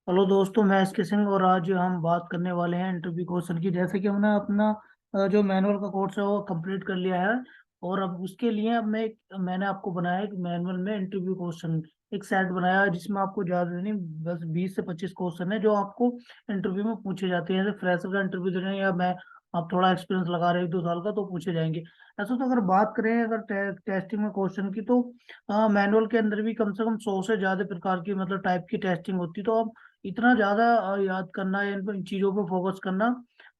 Hello दोस्तों, मैं S के सिंह और आज हम बात करने वाले हैं इंटरव्यू क्वेश्चन की। जैसे कि हमने अपना जो मैनुअल का कोर्स है वो कंप्लीट कर लिया है। और अब उसके लिए अब मैंने आपको बनाया एक मैनुअल में इंटरव्यू क्वेश्चन एक सेट बनाया है, जिसमें आपको ज़्यादा नहीं, बस 20 से 25 क्वेश्चन है जो आपको इंटरव्यू में पूछे जाते हैं। जैसे फ्रेशर का इंटरव्यू दे रहे हैं या मैं आप थोड़ा एक्सपीरियंस लगा रहे हैं 1 2 साल का, तो पूछे जाएंगे। ऐसा तो अगर बात करें अगर टेस्टिंग में क्वेश्चन की, तो मैनुअल के अंदर भी कम से कम 100 से ज़्यादा प्रकार की मतलब टाइप की टेस्टिंग होती है। तो अब इतना ज्यादा याद करना या इन चीजों पे फोकस करना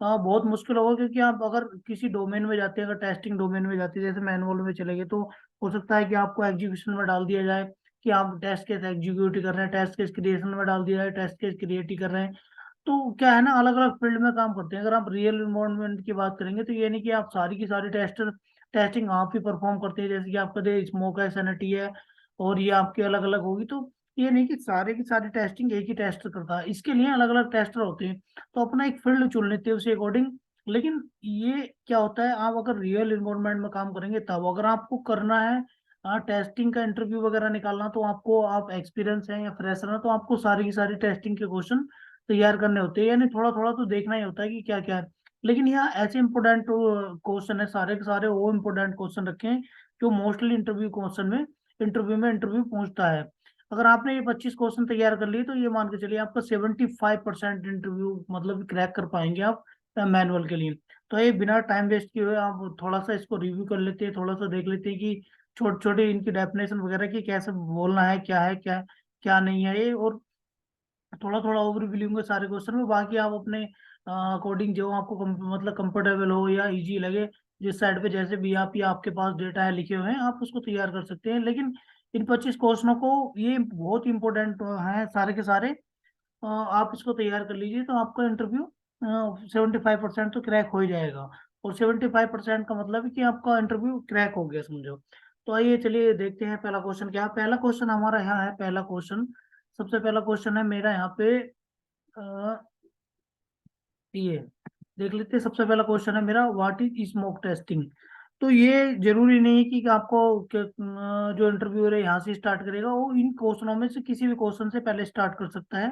बहुत मुश्किल होगा, क्योंकि आप अगर किसी डोमेन में जाते हैं, अगर टेस्टिंग डोमेन में जाते हैं, जैसे मैनुअल में चले गए, तो हो सकता है कि आपको एग्जीक्यूशन में डाल दिया जाए कि आप टेस्ट केस एग्जीक्यूट ही कर रहे हैं, टेस्ट केस क्रिएशन में डाल दिया जाए टेस्ट केस क्रिएट ही कर रहे हैं। तो क्या है ना, अलग अलग फील्ड में काम करते हैं। अगर आप रियल इन्वायरमेंट की बात करेंगे, तो ये नहीं कि आप सारी की सारी टेस्टिंग आप ही परफॉर्म करते हैं, जैसे कि आपका दे स्मोक है, सैनिटी है, और ये आपकी अलग अलग होगी। तो ये नहीं कि सारे की सारी टेस्टिंग एक ही टेस्टर करता है, इसके लिए अलग अलग टेस्टर होते हैं। तो अपना एक फील्ड चुन लेते हैं उसी अकॉर्डिंग। लेकिन ये क्या होता है, आप अगर रियल इन्वायरमेंट में काम करेंगे तब अगर आपको करना है टेस्टिंग का इंटरव्यू वगैरह निकालना, तो आपको आप एक्सपीरियंस है या फ्रेशर है, तो आपको सारी की सारी टेस्टिंग के क्वेश्चन तैयार करने होते हैं। यानी थोड़ा थोड़ा तो देखना ही होता है कि क्या क्या है। लेकिन यहाँ ऐसे इंपोर्टेंट क्वेश्चन है, सारे के सारे वो इंपोर्टेंट क्वेश्चन रखे हैं जो मोस्टली इंटरव्यू में पूछता है। अगर आपने ये 25 क्वेश्चन तैयार कर लिए, तो ये मान के चलिए आपका 75% इंटरव्यू मतलब क्रैक कर पाएंगे आप मैनुअल के लिए। तो ये बिना टाइम वेस्ट किए हुए आप थोड़ा सा इसको रिव्यू कर लेते हैं, थोड़ा सा देख लेते हैं कि छोटे छोटे इनकी डेफिनेशन वगैरह की कैसे बोलना है, क्या क्या नहीं है ये। और थोड़ा थोड़ा ओवरव्यू लूंगे सारे क्वेश्चन में, बाकी आप अपने अकॉर्डिंग जो आपको मतलब कंफर्टेबल हो या इजी लगे, जिस साइड पे जैसे भी आप या आपके पास डेटा है लिखे हुए हैं, आप उसको तैयार कर सकते हैं। लेकिन इन 25 क्वेश्चनों को, ये बहुत इंपॉर्टेंट है सारे के सारे, आप इसको तैयार कर लीजिए तो आपका इंटरव्यू 75% तो क्रैक हो ही जाएगा। और 75% का मतलब है कि आपका इंटरव्यू क्रैक हो गया समझो। तो आइए चलिए देखते हैं पहला क्वेश्चन क्या है। पहला क्वेश्चन हमारा यहाँ है, पहला क्वेश्चन, सबसे पहला क्वेश्चन है मेरा यहाँ पे ये देख लेते हैं। सबसे पहला क्वेश्चन है मेरा, व्हाट इज स्मोक टेस्टिंग। तो ये जरूरी नहीं है कि आपको जो इंटरव्यूअर है यहाँ से स्टार्ट करेगा, वो इन क्वेश्चनों में से किसी भी क्वेश्चन से पहले स्टार्ट कर सकता है।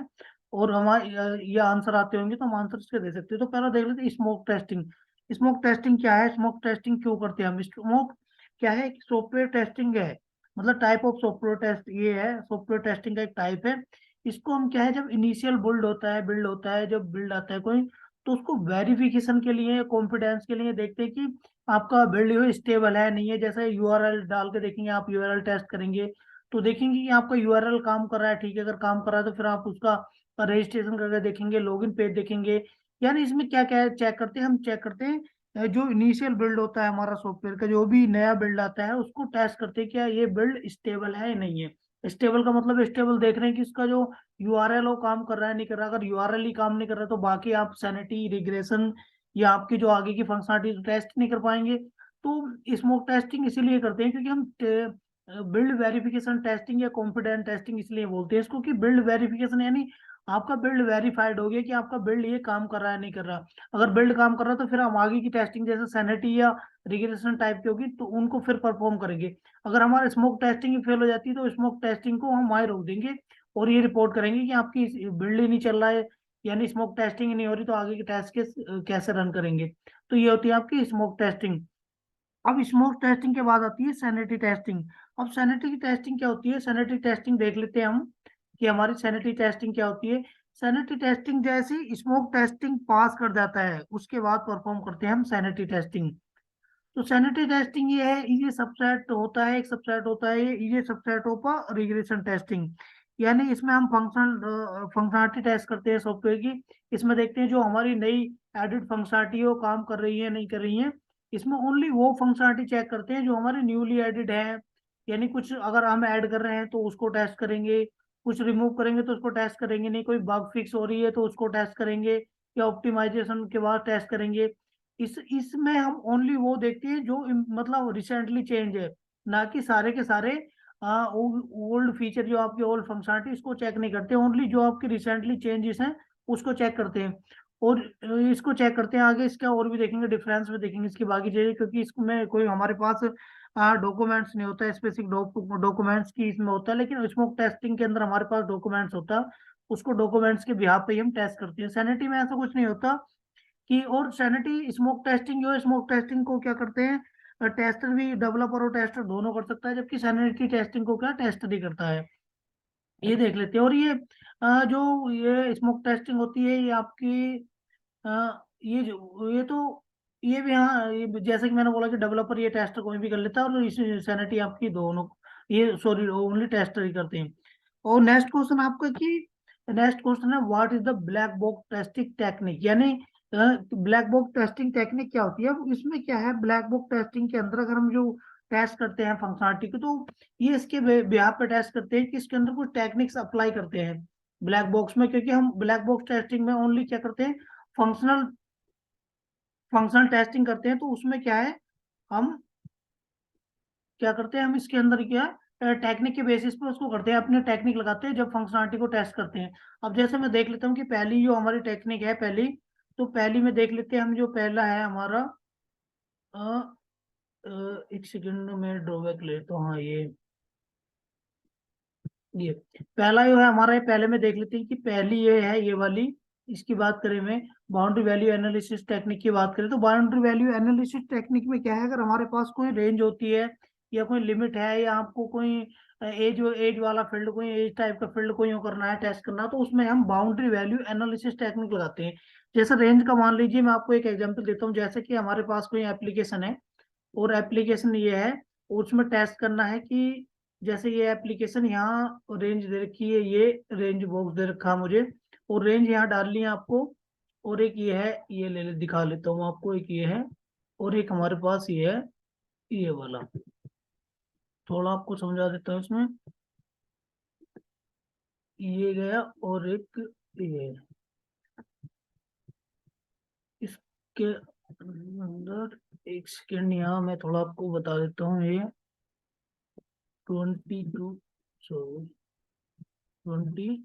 और हमारे ये आंसर आते होंगे तो हम आंसर इसके दे सकते हैं। तो पहला देख लेते हैं स्मोक टेस्टिंग। स्मोक टेस्टिंग क्या है, स्मोक टेस्टिंग क्यों करते हैं हम। स्मोक क्या है, सॉफ्टवेयर टेस्टिंग है, मतलब टाइप ऑफ सॉफ्टवेयर टेस्ट ये है, सॉफ्टवेयर टेस्टिंग का एक टाइप है। इसको हम क्या है, जब इनिशियल बिल्ड होता है, जब बिल्ड आता है कोई, तो उसको वेरिफिकेशन के लिए, कॉन्फिडेंस के लिए देखते हैं कि आपका बिल्ड जो है स्टेबल है नहीं है। जैसे यूआरएल डाल के देखेंगे, आप यूआरएल टेस्ट करेंगे तो देखेंगे कि आपका यूआरएल काम कर रहा है, ठीक है। अगर काम कर रहा है तो फिर आप उसका रजिस्ट्रेशन करके देखेंगे, लॉगिन पेज देखेंगे। यानी इसमें क्या क्या चेक करते हैं, हम चेक करते हैं जो इनिशियल बिल्ड होता है हमारा सॉफ्टवेयर का, जो भी नया बिल्ड आता है उसको टेस्ट करते हैं क्या ये बिल्ड स्टेबल है या नहीं है। स्टेबल का मतलब स्टेबल देख रहे हैं कि इसका जो यूआरएल वो काम कर रहा है नहीं कर रहा। अगर यूआरएल ही काम नहीं कर रहा तो बाकी आप सैनिटी रिग्रेशन या आपकी जो आगे की फंक्शनलिटी टेस्ट नहीं कर पाएंगे। तो स्मोक टेस्टिंग इसीलिए करते हैं क्योंकि हम बिल्ड वेरिफिकेशन टेस्टिंग या कॉन्फिडेंट टेस्टिंग इसलिए बोलते हैं इसको, कि बिल्ड वेरिफिकेशन यानी आपका बिल्ड वेरीफाइड हो गया कि आपका बिल्ड ये काम कर रहा है नहीं कर रहा। अगर बिल्ड काम कर रहा है तो फिर हम आगे की टेस्टिंग जैसे सैनिटी या रिग्रेशन टाइप की होगी तो उनको फिर परफॉर्म करेंगे। अगर हमारा स्मोक टेस्टिंग ही फेल हो जाती है तो स्मोक टेस्टिंग को हम वहीं रोक देंगे और ये रिपोर्ट करेंगे कि आपकी बिल्ड ही नहीं चल रहा है, यानी स्मोक टेस्टिंग ही नहीं हो रही, तो आगे की टेस्ट केस कैसे रन करेंगे। तो ये होती है आपकी स्मोक टेस्टिंग। अब स्मोक टेस्टिंग के बाद आती है सैनिटी टेस्टिंग। अब सैनिटी टेस्टिंग क्या होती है, सैनिटी टेस्टिंग देख लेते हैं हम कि हमारी सैनिटी टेस्टिंग क्या होती है। सैनिटी टेस्टिंग जैसी स्मोक टेस्टिंग पास कर जाता है उसके बाद परफॉर्म करते हैं हम सैनिटी टेस्टिंग। तो सैनिटरी टेस्टिंग ये है, ये सबसेट होता है, एक सबसेट होता है ये सबसेट ऑफ रिग्रेशन टेस्टिंग। यानी इसमें हम फंक्शनलिटी टेस्ट करते हैं सॉफ्टवेयर की। इसमें देखते हैं जो हमारी नई एडिट फंक्शनलिटी है वो काम कर रही है नहीं कर रही है। इसमें ओनली वो फंक्शनलिटी चेक करते हैं जो हमारी न्यूली एडिड है। यानी कुछ अगर हम ऐड कर रहे हैं तो उसको टेस्ट करेंगे, कुछ रिमूव करेंगे तो उसको टेस्ट करेंगे, नहीं कोई बग फिक्स हो रही है तो उसको टेस्ट करेंगे, या ऑप्टिमाइजेशन के बाद टेस्ट करेंगे। इसमें हम ओनली वो देखते हैं जो मतलब रिसेंटली चेंज है, ना कि सारे के सारे ओल्ड फीचर जो आपके ओल्ड फंक्शनलिटी इसको चेक नहीं करते। ओनली जो आपके रिसेंटली चेंजेस हैं उसको चेक करते हैं। और इसको चेक करते हैं आगे, इसका और भी देखेंगे, डिफरेंस भी देखेंगे इसकी बाकी चीजें, क्योंकि इसमें कोई हमारे पास डॉक्यूमेंट्स नहीं होता है, स्पेसिफिक डॉक्यूमेंट्स की इसमें होता है, लेकिन स्मोक टेस्टिंग के अंदर हमारे पास डॉक्यूमेंट्स होता है। उसको डॉक्यूमेंट्स के बिहाफ पे ही हम टेस्ट करते हैं। सैनिटी में ऐसा कुछ नहीं होता कि, और सैनिटी स्मोक टेस्टिंग जो है, स्मोक टेस्टिंग को क्या करते हैं, टेस्टर भी, डेवलपर और टेस्टर दोनों कर सकता है, जबकि सैनिटी टेस्टिंग को क्या टेस्टर ही करता है। ये देख लेते हैं। और ये जो ये स्मोक टेस्टिंग होती है, ये आपकी ये जो ये तो ये भी, हाँ, ये जैसे कि मैंने बोला कि डेवलपर ये टेस्टर कोई भी कर लेता है, और इस सैनिटी आपकी दोनों, ये सॉरी ओनली टेस्टर ही करते हैं। और नेक्स्ट क्वेश्चन आपका कि, नेक्स्ट क्वेश्चन है what is the black box testing technique, यानी ब्लैक बॉक्स टेस्टिंग टेक्निक क्या होती है। अब इसमें क्या है, ब्लैक बॉक्स टेस्टिंग के अंदर अगर हम जो टेस्ट करते हैं फंक्शनलिटी को, तो ये इसके बिहाफ पे टेस्ट करते हैं कि इसके अंदर कुछ टेक्निक्स अप्लाई करते हैं ब्लैक बॉक्स में, क्योंकि हम ब्लैक बॉक्स टेस्टिंग में ओनली क्या करते हैं, फंक्शनल फंक्शनल टेस्टिंग करते हैं। तो उसमें क्या है, हम क्या करते हैं, हम इसके अंदर क्या टेक्निक के बेसिस पे उसको करते हैं, अपने टेक्निक लगाते हैं जब फंक्शनलिटी को टेस्ट करते हैं। अब जैसे मैं देख लेता हूँ कि पहली जो हमारी टेक्निक है, पहली, तो पहली में देख लेते हैं हम, जो पहला है हमारा, अ, एक सेकंड में ड्रॉबैक लेता हूँ। हाँ, ये पहला जो है हमारा, ये पहले में देख लेते हैं कि पहली ये है, ये वाली, इसकी बात करें मैं, बाउंड्री वैल्यू एनालिसिस टेक्निक की बात करें, तो बाउंड्री वैल्यू एनालिसिस टेक्निक में क्या है, अगर हमारे पास कोई रेंज होती है या कोई लिमिट है, या आपको कोई एज वाला फील्ड, कोई एज टाइप का फील्ड कोई करना है, टेस्ट करना, तो उसमें हम बाउंड्री वैल्यू एनालिसिस टेक्निक लगाते हैं। जैसे रेंज का मान लीजिए, मैं आपको एक एग्जांपल देता हूँ, जैसे कि हमारे पास कोई एप्लीकेशन है, और एप्लीकेशन ये है, उसमें टेस्ट करना है कि, जैसे ये एप्लीकेशन यहाँ रेंज दे रखी है, ये रेंज बॉक्स दे रखा है मुझे, और रेंज यहाँ डालनी है आपको, और एक ये है, ये ले दिखा लेता हूँ आपको, एक ये है, और एक हमारे पास ये है, ये वाला, थोड़ा आपको समझा देता हूँ इसमें, ये गया, और एक ये, इसके अंदर, एक सेकेंड, यहाँ मैं थोड़ा आपको बता देता हूँ, ये 22, सो 22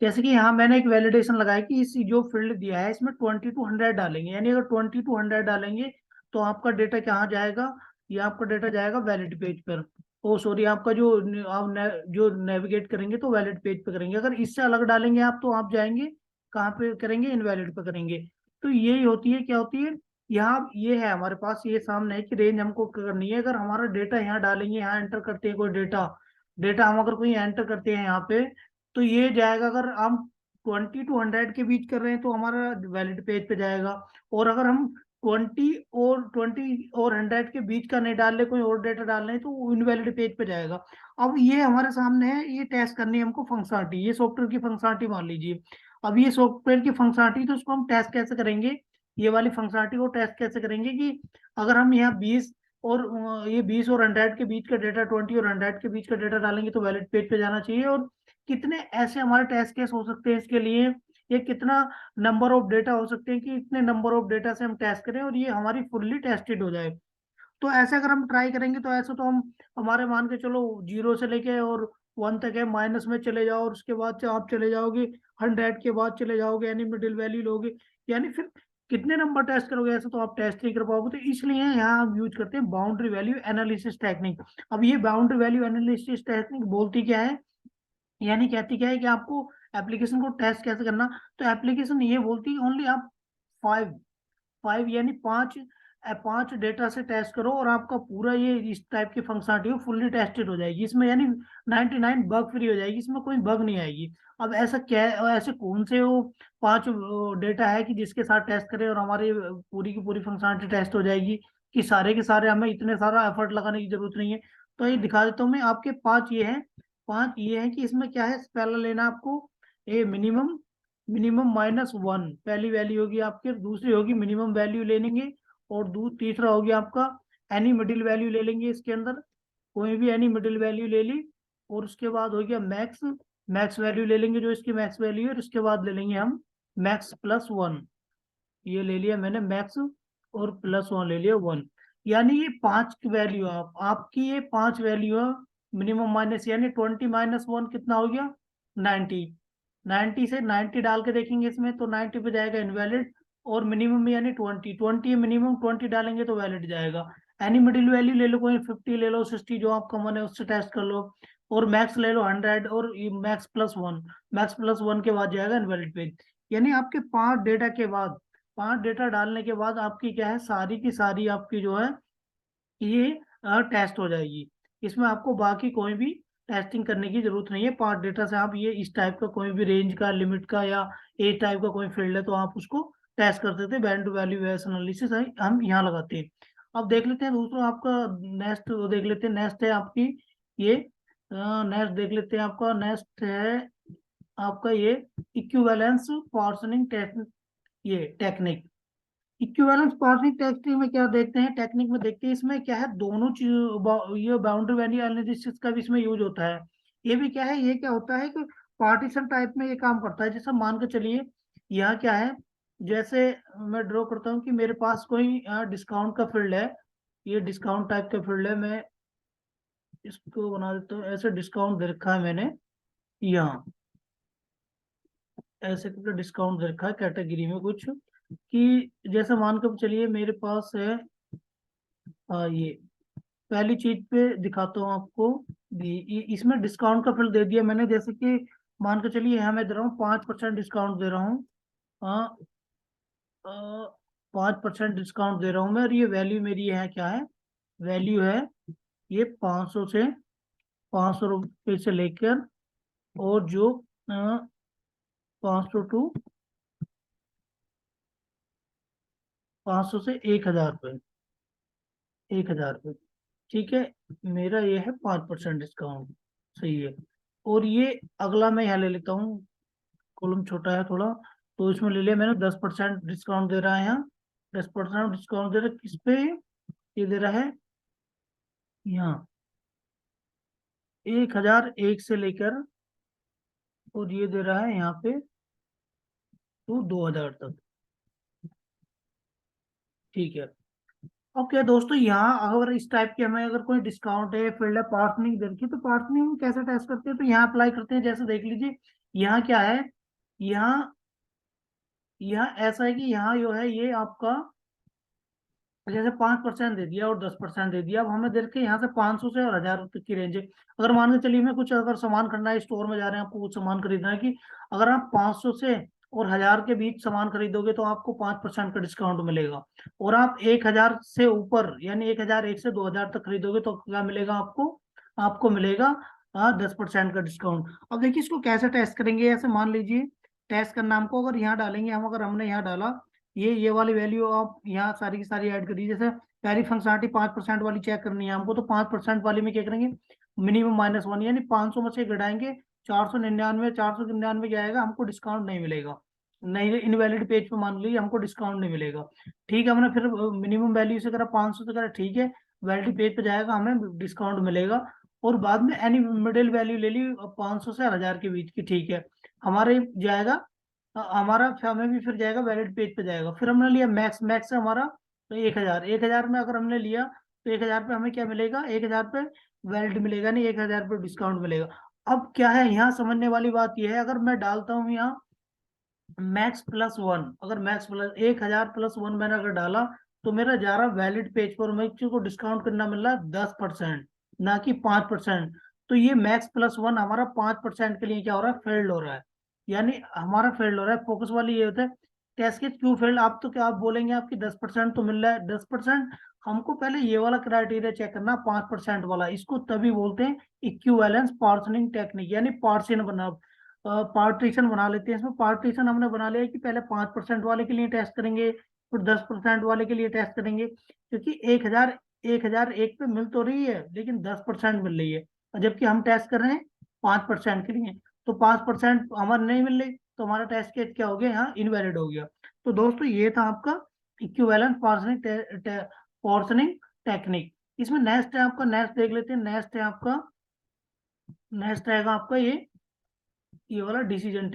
जैसे कि यहाँ मैंने एक वैलिडेशन लगाया कि इस जो फील्ड दिया है इसमें 2200 डालेंगे, यानी अगर 2200 डालेंगे तो आपका डेटा कहाँ जाएगा, ये आपका डेटा जाएगा वैलिड पेज पर। ओ सॉरी, आपका जो आप जो नेविगेट करेंगे तो वैलिड पेज पे करेंगे, अगर इससे अलग डालेंगे आप, तो आप जाएंगे कहाँ पे करेंगे, इनवैलिड पे करेंगे। तो यही होती है, क्या होती है, यहाँ ये है हमारे पास, ये सामने है कि रेंज हमको करनी है, अगर हमारा डेटा यहाँ डालेंगे, यहाँ एंटर करते हैं कोई डेटा, डेटा हम अगर कोई एंटर करते हैं यहाँ पे, तो ये जाएगा, अगर हम 20 to 100 के बीच कर रहे हैं तो हमारा वैलिड पेज पे जाएगा, और अगर हम 20 और 100 के बीच का नहीं डाल रहे, कोई और डेटा डाल रहे हैं, तो वो इनवैलिड पेज पे जाएगा। अब ये हमारे सामने है, ये टेस्ट करनी है हमको फंक्शनलिटी, ये सॉफ्टवेयर की फंक्शनलिटी मान लीजिए। अब ये सॉफ्टवेयर की फंक्शनलिटी, तो उसको हम टेस्ट कैसे करेंगे, ये वाली फंक्शनलिटी को टेस्ट कैसे करेंगे कि, अगर हम यहाँ 20 और ये 20 और 100 के बीच का डेटा, 20 और 100 के बीच का डेटा डालेंगे तो वैलिड पेज पे जाना चाहिए। और कितने ऐसे हमारे टेस्ट केस हो सकते हैं इसके लिए, ये कितना नंबर ऑफ डेटा हो सकते हैं कि इतने नंबर ऑफ डेटा से हम टेस्ट करें और ये हमारी फुल्ली टेस्टेड हो जाए। तो ऐसे अगर हम ट्राई करेंगे, तो ऐसे तो हम, हमारे मान के चलो 0 से लेके और 1 तक है, माइनस में चले जाओ, और उसके बाद से आप चले जाओगे 100 के बाद चले जाओगे, यानी मिडिल वैल्यू लोगे, यानी फिर कितने नंबर टेस्ट करोगे, ऐसे तो आप टेस्ट नहीं कर पाओगे। तो इसलिए यहाँ हम यूज करते हैं बाउंड्री वैल्यू एनालिसिस टेक्निक। अब ये बाउंड्री वैल्यू एनालिसिस टेक्निक बोलती क्या है, यानी कहती क्या है कि आपको एप्लीकेशन को टेस्ट कैसे करना। तो एप्लीकेशन ये बोलती है ओनली आप 5 5 यानी 5 डेटा से टेस्ट करो, और आपका पूरा ये इस टाइप की फंक्शनलिटी फुल्ली टेस्टेड हो जाएगी, इसमें यानी 99 बग फ्री हो जाएगी, इसमें कोई बग नहीं आएगी। अब ऐसा क्या है, ऐसे कौन से वो 5 डेटा है कि जिसके साथ टेस्ट करें और हमारी पूरी की पूरी फंक्शनलिटी टेस्ट हो जाएगी, कि सारे के सारे हमें इतने सारा एफर्ट लगाने की जरूरत नहीं है। तो ये दिखा देता हूँ मैं, आपके 5 ये हैं कि इसमें क्या है, पहला लेना आपको ए मिनिमम, मिनिमम -1 पहली वैल्यू होगी आपकी, दूसरी होगी मिनिमम वैल्यू ले लेंगे, और तीसरा हो गया आपका एनी मिडिल वैल्यू ले लेंगे, इसके अंदर कोई भी एनी मिडिल वैल्यू ले ली, और उसके बाद हो गया मैक्स, मैक्स वैल्यू ले लेंगे जो इसकी मैक्स वैल्यू है, और उसके बाद ले लेंगे हम मैक्स+1, ये ले लिया मैंने मैक्स, और +1 ले लिया 1, यानी ये 5 की वैल्यू, आपकी ये 5 वैल्यू है मिनिमम माइनस, यानी 20 - 1 कितना हो गया, 90। 90 से 90 डाल के देखेंगे इसमें, तो 90 पे जाएगा इनवैलिड, और मिनिमम यानी 20 मिनिमम 20 डालेंगे तो वैलिड जाएगा। एनी मिडिल वैल्यू ले लो, कोई 50 ले लो, 60 जो आपका मन है उससे टेस्ट कर लो, और मैक्स ले लो 100, और max plus one, max plus one के बाद जाएगा इनवैलिड पेज। यानी आपके 5 डेटा के बाद, 5 डेटा डालने के बाद आपकी क्या है, सारी की सारी आपकी जो है ये टेस्ट हो जाएगी। इसमें आपको बाकी कोई भी टेस्टिंग करने की जरूरत नहीं है। 5 डेटा से आप ये इस टाइप का कोई भी रेंज का, लिमिट का, या ए टाइप का कोई फील्ड है तो आप उसको टेस्ट कर सकते हैं। Value to value based analysis हम यहाँ लगाते हैं। अब देख लेते हैं दूसरा आपका नेक्स्ट, देख लेते हैं नेक्स्ट है आपकी ये, नेक्स्ट देख लेते हैं आपका नेक्स्ट है आपका ये इक्विवेलेंस पार्सनिंग ये टेक्निक। इक्विवेलेंस पार्सिंग टेक्निक में क्या देखते हैं, टेक्निक में देखते हैं इसमें क्या है, दोनों चीज ये बाउंड्री वैल्यू एनालिसिस का भी इसमें यूज होता है। ये भी क्या है, ये क्या होता है कि पार्टीशन टाइप में ये काम करता है। जैसे मान के चलिए यहाँ क्या है, जैसे मैं ड्रॉ करता हूँ कि मेरे पास कोई डिस्काउंट का फील्ड है, ये डिस्काउंट टाइप का फील्ड है, मैं इसको बना देता हूँ ऐसे, डिस्काउंट दे रखा है मैंने यहाँ, ऐसे करके डिस्काउंट दे रखा है कैटेगरी में कुछ, कि जैसे मान के चलिए मेरे पास है ये पहली चीज पे दिखाता हूँ आपको। इसमें डिस्काउंट का फील्ड दे दिया मैंने, जैसे कि मान के चलिए यहाँ मैं दे रहा हूँ 5% डिस्काउंट दे रहा हूँ, 5% डिस्काउंट दे रहा हूँ मैं, और ये वैल्यू मेरी है क्या है, वैल्यू है ये 500 से, 500 रुपये से लेकर, और जो 500 टू 500 से 1000 रुपये, 1000 रुपये, ठीक है। मेरा ये है 5% डिस्काउंट, सही है। और ये अगला मैं यहाँ ले लेता हूँ, कॉलम छोटा है थोड़ा, तो इसमें ले लिया मैंने 10% डिस्काउंट दे रहा है यहाँ, 10% डिस्काउंट दे रहा है किस पे, ये दे रहा है यहाँ 1001 से लेकर, और ये दे रहा है यहाँ पे तो 2000 तक, ठीक है। अब क्या दोस्तों, यहाँ अगर इस टाइप के हमें अगर कोई डिस्काउंट है, फील्ड है, पार्टनरिंग दे रखी है, तो पार्टनरिंग में कैसे टेस्ट करते हैं, तो यहाँ अप्लाई करते हैं। जैसे देख लीजिए यहाँ क्या है, यहाँ यहाँ ऐसा है कि यहाँ जो है ये आपका जैसे 5% दे दिया और 10% दे दिया। अब हमें देख के यहाँ से 500 से और 1000 तक की रेंज है। अगर मान के चलिए मैं कुछ अगर सामान खरीदना है, स्टोर में जा रहे हैं आपको कुछ सामान खरीदना है, कि अगर आप 500 से और 1000 के बीच सामान खरीदोगे तो आपको 5% का डिस्काउंट मिलेगा। और आप 1000 से ऊपर यानी 1001 से 2000 तक खरीदोगे तो क्या मिलेगा आपको, आपको मिलेगा 10% का डिस्काउंट। अब देखिए इसको कैसे टेस्ट करेंगे, ऐसे मान लीजिए टेस्ट करना हमको, अगर यहाँ डालेंगे हम, अगर हमने यहाँ डाला ये वाली वैल्यू आप यहाँ सारी की सारी ऐड कर दीजिए। जैसे पहली फंक्शनलिटी 5% वाली चेक करनी है हमको, तो 5% वाली में क्या करेंगे, मिनिमम -1, यानी 500 में से घटाएंगे 499, 499 क्या आएगा, हमको डिस्काउंट नहीं मिलेगा, नहीं इनवैलिड पेज पे मान लीजिए हमको डिस्काउंट नहीं मिलेगा। ठीक है, हमने फिर मिनिमम वैल्यू से करा 500 से करा, ठीक है, वैलिडिटी पेज पे जाएगा हमें डिस्काउंट मिलेगा। और बाद में एनी मिडिल वैल्यू ले ली 500 से 1000 के बीच की, ठीक है, हमारे जाएगा, हमारा हमें भी फिर जाएगा वैलिड पेज पे जाएगा। फिर हमने लिया मैक्स, मैक्स है हमारा तो 1000, 1000 में अगर हमने लिया तो 1000 पे हमें क्या मिलेगा, 1000 पे वैलिड मिलेगा, नहीं 1000 पे डिस्काउंट मिलेगा। अब क्या है यहाँ समझने वाली बात यह है, अगर मैं डालता हूँ यहाँ मैक्स+1, अगर मैक्स प्लस 1000+1 मैंने अगर डाला, तो मेरा जा रहा वैलिड पेज पर, मुझे को डिस्काउंट करना मिल रहा है 10%, ना कि 5%। तो ये मैक्स+1 हमारा 5% के लिए क्या हो रहा है, फेल्ड हो रहा है, यानी हमारा फेल्ड हो रहा है। फोकस वाली ये होता है टेस्ट केस क्यू फेल्ड, आप तो क्या आप बोलेंगे आपकी 10% तो मिल रहा है, 10%। हमको पहले ये वाला क्राइटेरिया चेक करना 5% वाला, इसको तभी बोलते हैं इक्विवेलेंस पार्सनिंग टेक्निक, यानी पार्सियन बना, पार्टीशन बना लेते हैं। इसमें पार्टीशन हमने बना लिया कि पहले 5% वाले के लिए टेस्ट करेंगे, फिर 10% वाले के लिए टेस्ट करेंगे, क्योंकि 1001 पे मिल तो रही है लेकिन 10% मिल रही है, और जबकि हम टेस्ट कर रहे हैं 5% के लिए, तो 5% हमारे नहीं मिल रही, तो हमारा टेस्ट केस क्या हो गया, यहाँ इनवैलिड हो गया। तो दोस्तों ये था आपका इक्विवेलेंस पार्सनिंग टेक्निक। इसमें नेक्स्ट है आपका, नेक्स्ट देख लेते हैं, नेक्स्ट है आपका, नेक्स्ट रहेगा आपका ये वाला डिसीजन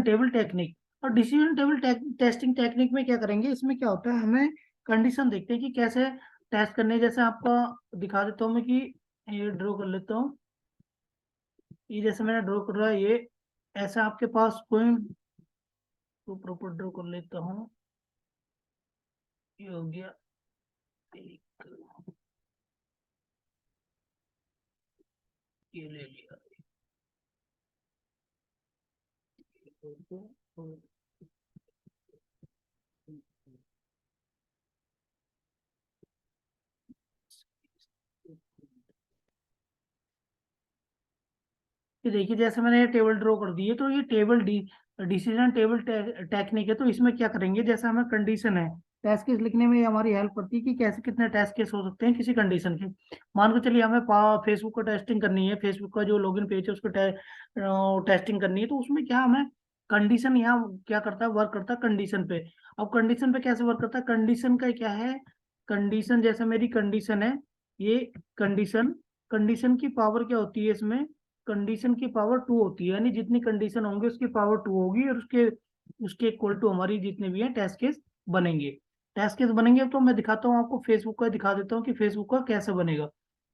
टेबल टेक्निक। और डिसीजन टेबल टेस्टिंग टेक्निक में क्या करेंगे, इसमें क्या होता है, हमें कंडीशन देखते हैं कि कैसे टेस्ट करने हैं। जैसे आपका दिखा देता हूँ मैं कि ये ड्रॉ कर लेता हूँ, ये जैसे मैंने ड्रॉ कर रहा है ये, ऐसा आपके पास कोई तो प्रॉपर ड्रॉ कर लेता हूँ, ये हो गया। ये ले लिया। ये देखिए जैसे मैंने ये टेबल ड्रॉ कर दी है, तो ये टेबल डिसीजन टेबल टेक्निक है। तो इसमें क्या करेंगे, जैसे हमें कंडीशन है, टेस्ट केस लिखने में ये हमारी हेल्प करती है कि कैसे कितने टेस्ट केस हो सकते हैं किसी कंडीशन के। मान के चलिए हमें फेसबुक को टेस्टिंग करनी है, फेसबुक का जो लॉगिन पेज है उसको टेस्टिंग करनी है, तो उसमें क्या हमें कंडीशन यहाँ क्या करता है, वर्क करता है कंडीशन पे। अब कंडीशन पे कैसे वर्क करता है, कंडीशन का क्या है, कंडीशन जैसे मेरी कंडीशन है, ये कंडीशन, कंडीशन की पावर क्या होती है इसमें, कंडीशन की पावर टू होती है, यानी जितनी कंडीशन होंगे उसकी पावर टू होगी, और उसके उसके इक्वल टू हमारी जितने भी हैं टेस्ट केस बनेंगे। टेस्ट केस बनेंगे तो मैं दिखाता हूँ आपको, फेसबुक का दिखा देता हूँ कि फेसबुक का कैसे बनेगा।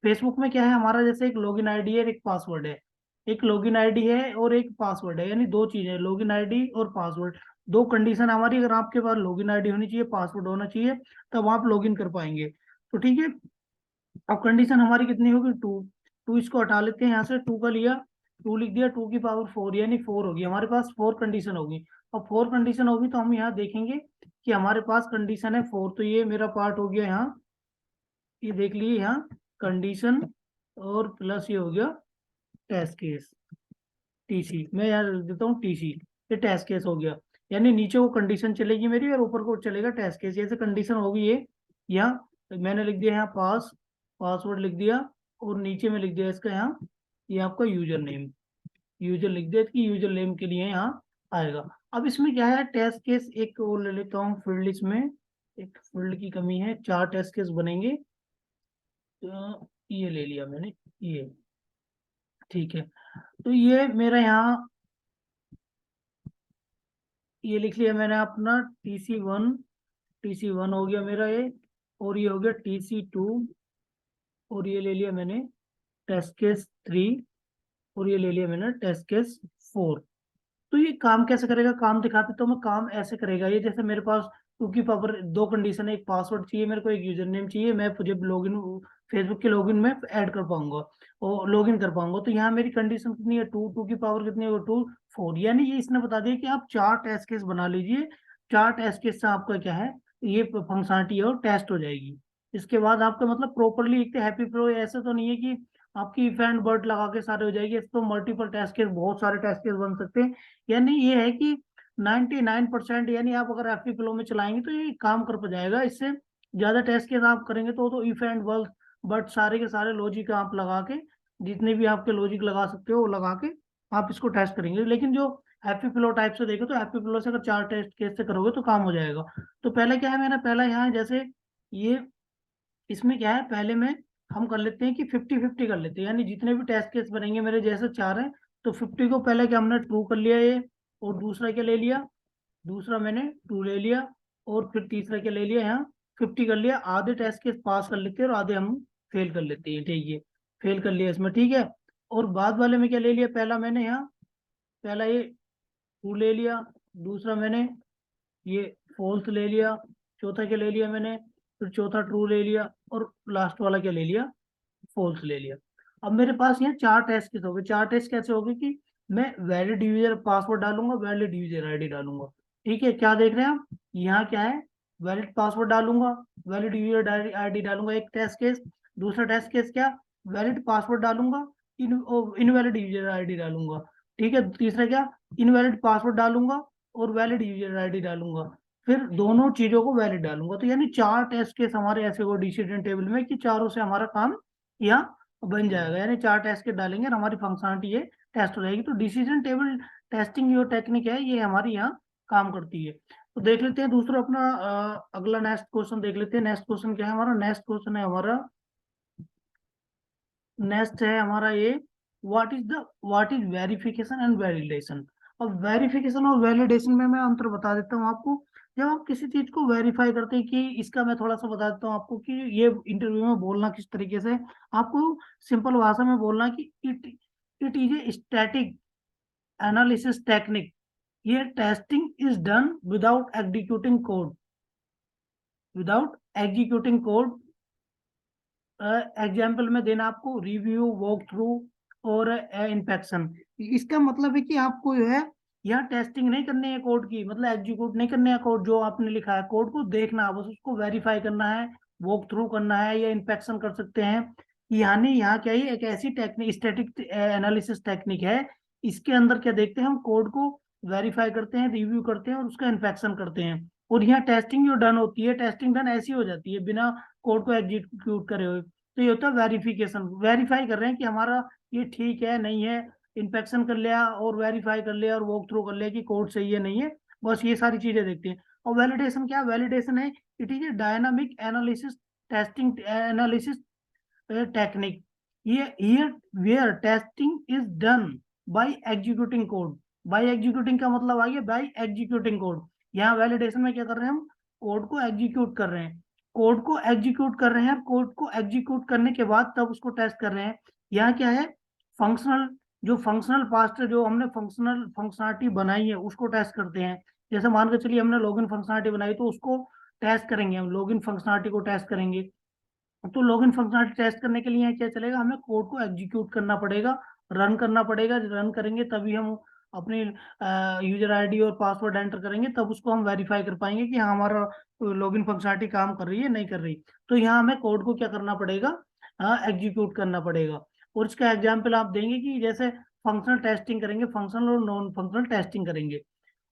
फेसबुक में क्या है हमारा, जैसे एक लॉगिन आईडी है और एक पासवर्ड है, एक लॉगिन आईडी है और एक पासवर्ड है, यानी दो चीजें, लॉगिन आईडी और पासवर्ड। दो कंडीशन हमारी, अगर आपके पास लॉगिन आईडी होनी चाहिए, पासवर्ड होना चाहिए, तब आप लॉगिन कर पाएंगे। तो ठीक है, अब कंडीशन हमारी कितनी होगी, टू। टू इसको हटा लेते हैं यहाँ से, टू का लिया, टू लिख दिया, टू की पावर फोर, यानी फोर होगी हमारे पास, फोर कंडीशन होगी। अब फोर कंडीशन होगी तो हम यहाँ देखेंगे कि हमारे पास कंडीशन है फोर, तो ये मेरा पार्ट हो गया यहाँ, ये देख लिए यहाँ कंडीशन, और प्लस ये हो गया टेस्ट केस, टीसी, मैं यहाँ लिख देता हूँ टीसी, ये टेस्ट केस हो गया। यानी नीचे वो कंडीशन चलेगी मेरी और ऊपर को चलेगा टेस्ट केस, जैसे कंडीशन होगी ये, यहाँ मैंने लिख दिया यहाँ पासवर्ड लिख दिया, और नीचे में लिख दिया इसका यहाँ, ये आपका यूजर नेम, यूजर लिख दिया कि यूजर नेम के लिए यहाँ आएगा। अब इसमें क्या है, टेस्ट केस एक और ले लेता हूँ फील्ड, इसमें एक फील्ड की कमी है, चार टेस्ट केस बनेंगे, तो ये ले लिया मैंने, ये ठीक है। तो ये मेरा यहाँ, ये लिख लिया मैंने अपना टीसी वन हो गया मेरा ये, और ये हो गया TC2, और ये ले लिया मैंने टेस्ट केस 3, और ये ले लिया मैंने टेस्ट केस 4। तो ये काम कैसे करेगा, काम दिखाते तो मैं, काम ऐसे करेगा ये, जैसे मेरे पास टू की पावर दो कंडीशन है, एक पासवर्ड चाहिए मेरे को, एक यूजर नेम चाहिए, मैं जब लॉगिन फेसबुक के लॉगिन में ऐड कर पाऊंगा और लॉगिन कर पाऊंगा, तो यहाँ मेरी कंडीशन कितनी है, टू, टू की पावर कितनी है, टू, फोर, यानी ये इसने बता दिया कि आप चार टेस्ट केस बना लीजिए, चार टेस्ट केस से आपका क्या है, ये फंक्शनलिटी है और टेस्ट हो जाएगी। इसके बाद आपका मतलब प्रॉपरली एक हैप्पी फ्लो, ऐसा तो नहीं है कि आपकी इफ एंड बट लगा के सारे हो जाएगी, इस तो मल्टीपल टेस्ट केस, बहुत सारे टेस्ट केस बन सकते हैं। यानी ये है कि 99%, यानी आप अगर एफपी फ्लो में चलाएंगे तो ये काम कर जाएगा। इससे ज्यादा टेस्ट केस आप करेंगे तो इफ एंड बट, सारे के सारे लॉजिक आप लगा के, जितने भी आपके लॉजिक लगा सकते हो वो लगा के आप इसको टेस्ट करेंगे। लेकिन जो हैप्पी फ्लो टाइप से देखे, तो हैप्पी फ्लो से अगर चार टेस्ट केस से करोगे तो काम हो जाएगा। तो पहले क्या है, मेरा पहला यहाँ है, जैसे ये, इसमें क्या है, पहले में हम कर लेते हैं कि 50-50 कर लेते हैं, यानी जितने भी टेस्ट केस बनेंगे मेरे, जैसे चार हैं, तो 50 को पहले क्या हमने ट्रू कर लिया ये, और दूसरा क्या ले लिया, दूसरा मैंने टू ले लिया, और फिर तीसरा क्या ले लिया यहाँ, 50 कर लिया। आधे टेस्ट केस पास कर लेते हैं और आधे हम फेल कर लेते हैं, ठीक है, फेल कर लिया इसमें, ठीक है। और बाद वाले में क्या ले लिया, पहला मैंने यहाँ, पहला ये ट्रू ले लिया, दूसरा मैंने ये फॉल्स ले लिया, चौथा क्या ले लिया मैंने, फिर चौथा ट्रू ले लिया, और लास्ट वाला क्या ले लिया, फॉल्स ले लिया। अब मेरे पास यहाँ चार टेस्ट केस हो गए। चार टेस्ट कैसे हो गए कि मैं वैलिड यूजर पासवर्ड डालूंगा, वैलिड यूजर आईडी डालूंगा, ठीक है, क्या देख रहे हैं आप, यहाँ क्या है, वैलिड पासवर्ड डालूंगा, वैलिड यूजर आईडी डालूंगा, एक टेस्ट केस। दूसरा टेस्ट केस क्या, वैलिड पासवर्ड डालूंगा, इनवैलिड यूजर आईडी डालूंगा, ठीक है। तीसरा क्या, इनवैलिड पासवर्ड डालूंगा और वैलिड यूजर आईडी डालूंगा, फिर दोनों चीजों को वैलिड डालूंगा। तो यानी चार टेस्ट केस हमारे ऐसे को डिसीजन टेबल में कि चारों से हमारा काम यहाँ बन जाएगा, यानी चार टेस्ट के डालेंगे और हमारी फंक्शनलिटी ये टेस्ट हो जाएगी। तो डिसीजन टेबल टेस्टिंग जो टेक्निक है ये हमारी यहाँ काम करती है। तो देख लेते हैं दूसरा अपना अगला नेक्स्ट क्वेश्चन देख लेते हैं। नेक्स्ट क्वेश्चन क्या है हमारा, नेक्स्ट क्वेश्चन है हमारा, नेक्स्ट है हमारा ये, what is verification and validation. अब वेरिफिकेशन और वैलिडेशन में मैं अंतर बता देता हूँ आपको। जब आप किसी चीज को वेरीफाई करते हैं, कि इसका मैं थोड़ा सा बता देता हूँ आपको कि ये इंटरव्यू में बोलना किस तरीके से, आपको सिंपल भाषा में बोलना कि it it is a static analysis technique. ये testing is done without executing code, without executing code, example में देना आपको रिव्यू, वॉक थ्रू और इंस्पेक्शन। इसका मतलब है कि आपको जो है यहाँ टेस्टिंग नहीं करनी है कोड की, मतलब एग्जीक्यूट नहीं करनी है कोड, जो आपने लिखा है कोड को देखना है, बस उसको वेरीफाई करना है, वॉक थ्रू करना है या इंस्पेक्शन कर सकते हैं। यानी यहाँ क्या है, एक ऐसी टेक्निक, स्टैटिक एनालिसिस टेक्निक है। इसके अंदर क्या देखते हैं हम, कोड को वेरीफाई करते हैं, रिव्यू करते हैं और उसका इंस्पेक्शन करते हैं। और यहाँ टेस्टिंग जो डन होती है, टेस्टिंग डन ऐसी हो जाती है बिना कोड को एग्जीक्यूट करे हुए। तो ये होता है वेरिफिकेशन, वेरीफाई कर रहे हैं कि हमारा ये ठीक है नहीं है, इंस्पेक्शन कर लिया और वेरीफाई कर लिया और वॉक थ्रू कर लिया कि कोड सही है नहीं है, बस ये सारी चीजें देखते हैं। और वैलिडेशन क्या, वैलिडेशन है it is a dynamic analysis testing analysis technique here where testing is done by executing code। by executing का मतलब आ गया by executing code। यहाँ वैलिडेशन में क्या कर रहे हैं हम, कोड को एग्जीक्यूट कर रहे हैं, कोड को एग्जीक्यूट कर रहे हैं, कोड को एग्जीक्यूट करने के बाद तब उसको टेस्ट कर रहे हैं। यहाँ क्या है, फंक्शनल, जो फंक्शनल पार्ट है, जो हमने फंक्शनल फंक्शनलिटी बनाई है उसको टेस्ट करते हैं। जैसे मान के चलिए हमने लॉगिन फंक्शनलिटी बनाई तो उसको टेस्ट करेंगे, हम लॉगिन फंक्शनलिटी को टेस्ट करेंगे। तो लॉगिन फंक्शनलिटी टेस्ट करने के लिए क्या चलेगा, हमें कोड को एग्जीक्यूट करना पड़ेगा, रन करना पड़ेगा। रन करेंगे तभी हम अपनी यूजर आईडी और पासवर्ड एंटर करेंगे, तब उसको हम वेरीफाई कर पाएंगे कि हाँ हमारा लॉगिन फंक्शनलिटी काम कर रही है नहीं कर रही। तो यहाँ हमें कोड को क्या करना पड़ेगा, एग्जीक्यूट करना पड़ेगा। और इसका एग्जाम्पल आप देंगे कि जैसे फंक्शनल टेस्टिंग करेंगे, फंक्शनल और नॉन फंक्शनल टेस्टिंग करेंगे।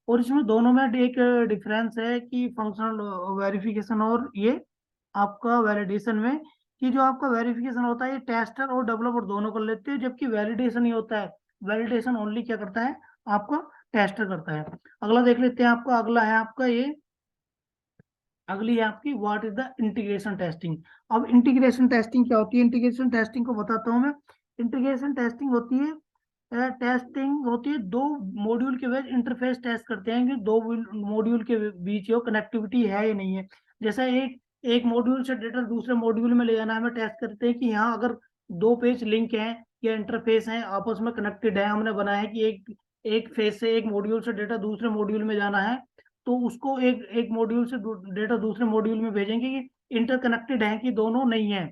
और इसमें दोनों में एक डिफरेंस है कि फंक्शनल वेरिफिकेशन और ये आपका वैलिडेशन में, कि जो आपका वेरिफिकेशन होता है ये टेस्टर और डेवलपर दोनों कर लेते हैं, जबकि वैलिडेशन ही होता है, वैलिडेशन ओनली क्या करता है, आपका टेस्टर करता है। अगला देख लेते हैं, आपका अगला है आपका ये, अगली है आपकी what is the integration testing. अब इंटीग्रेशन टेस्टिंग क्या होती है, इंटीग्रेशन टेस्टिंग को बताता हूँ मैं। इंटीग्रेशन टेस्टिंग होती है, टेस्टिंग होती है दो मॉड्यूल के बीच इंटरफेस टेस्ट करते हैं कि दो मॉड्यूल के बीच जो कनेक्टिविटी है या नहीं है। जैसा एक एक मॉड्यूल से डेटा दूसरे मॉड्यूल में ले जाना है, हमें टेस्ट करते हैं कि यहाँ अगर दो पेज लिंक हैं या इंटरफेस हैं आपस में कनेक्टेड है, हमने बनाया है कि एक एक फेज से एक मॉड्यूल से डेटा दूसरे मॉड्यूल में जाना है, तो उसको एक एक मॉड्यूल से डेटा दूसरे मॉड्यूल में भेजेंगे कि इंटरकनेक्टेड है कि दोनों नहीं है,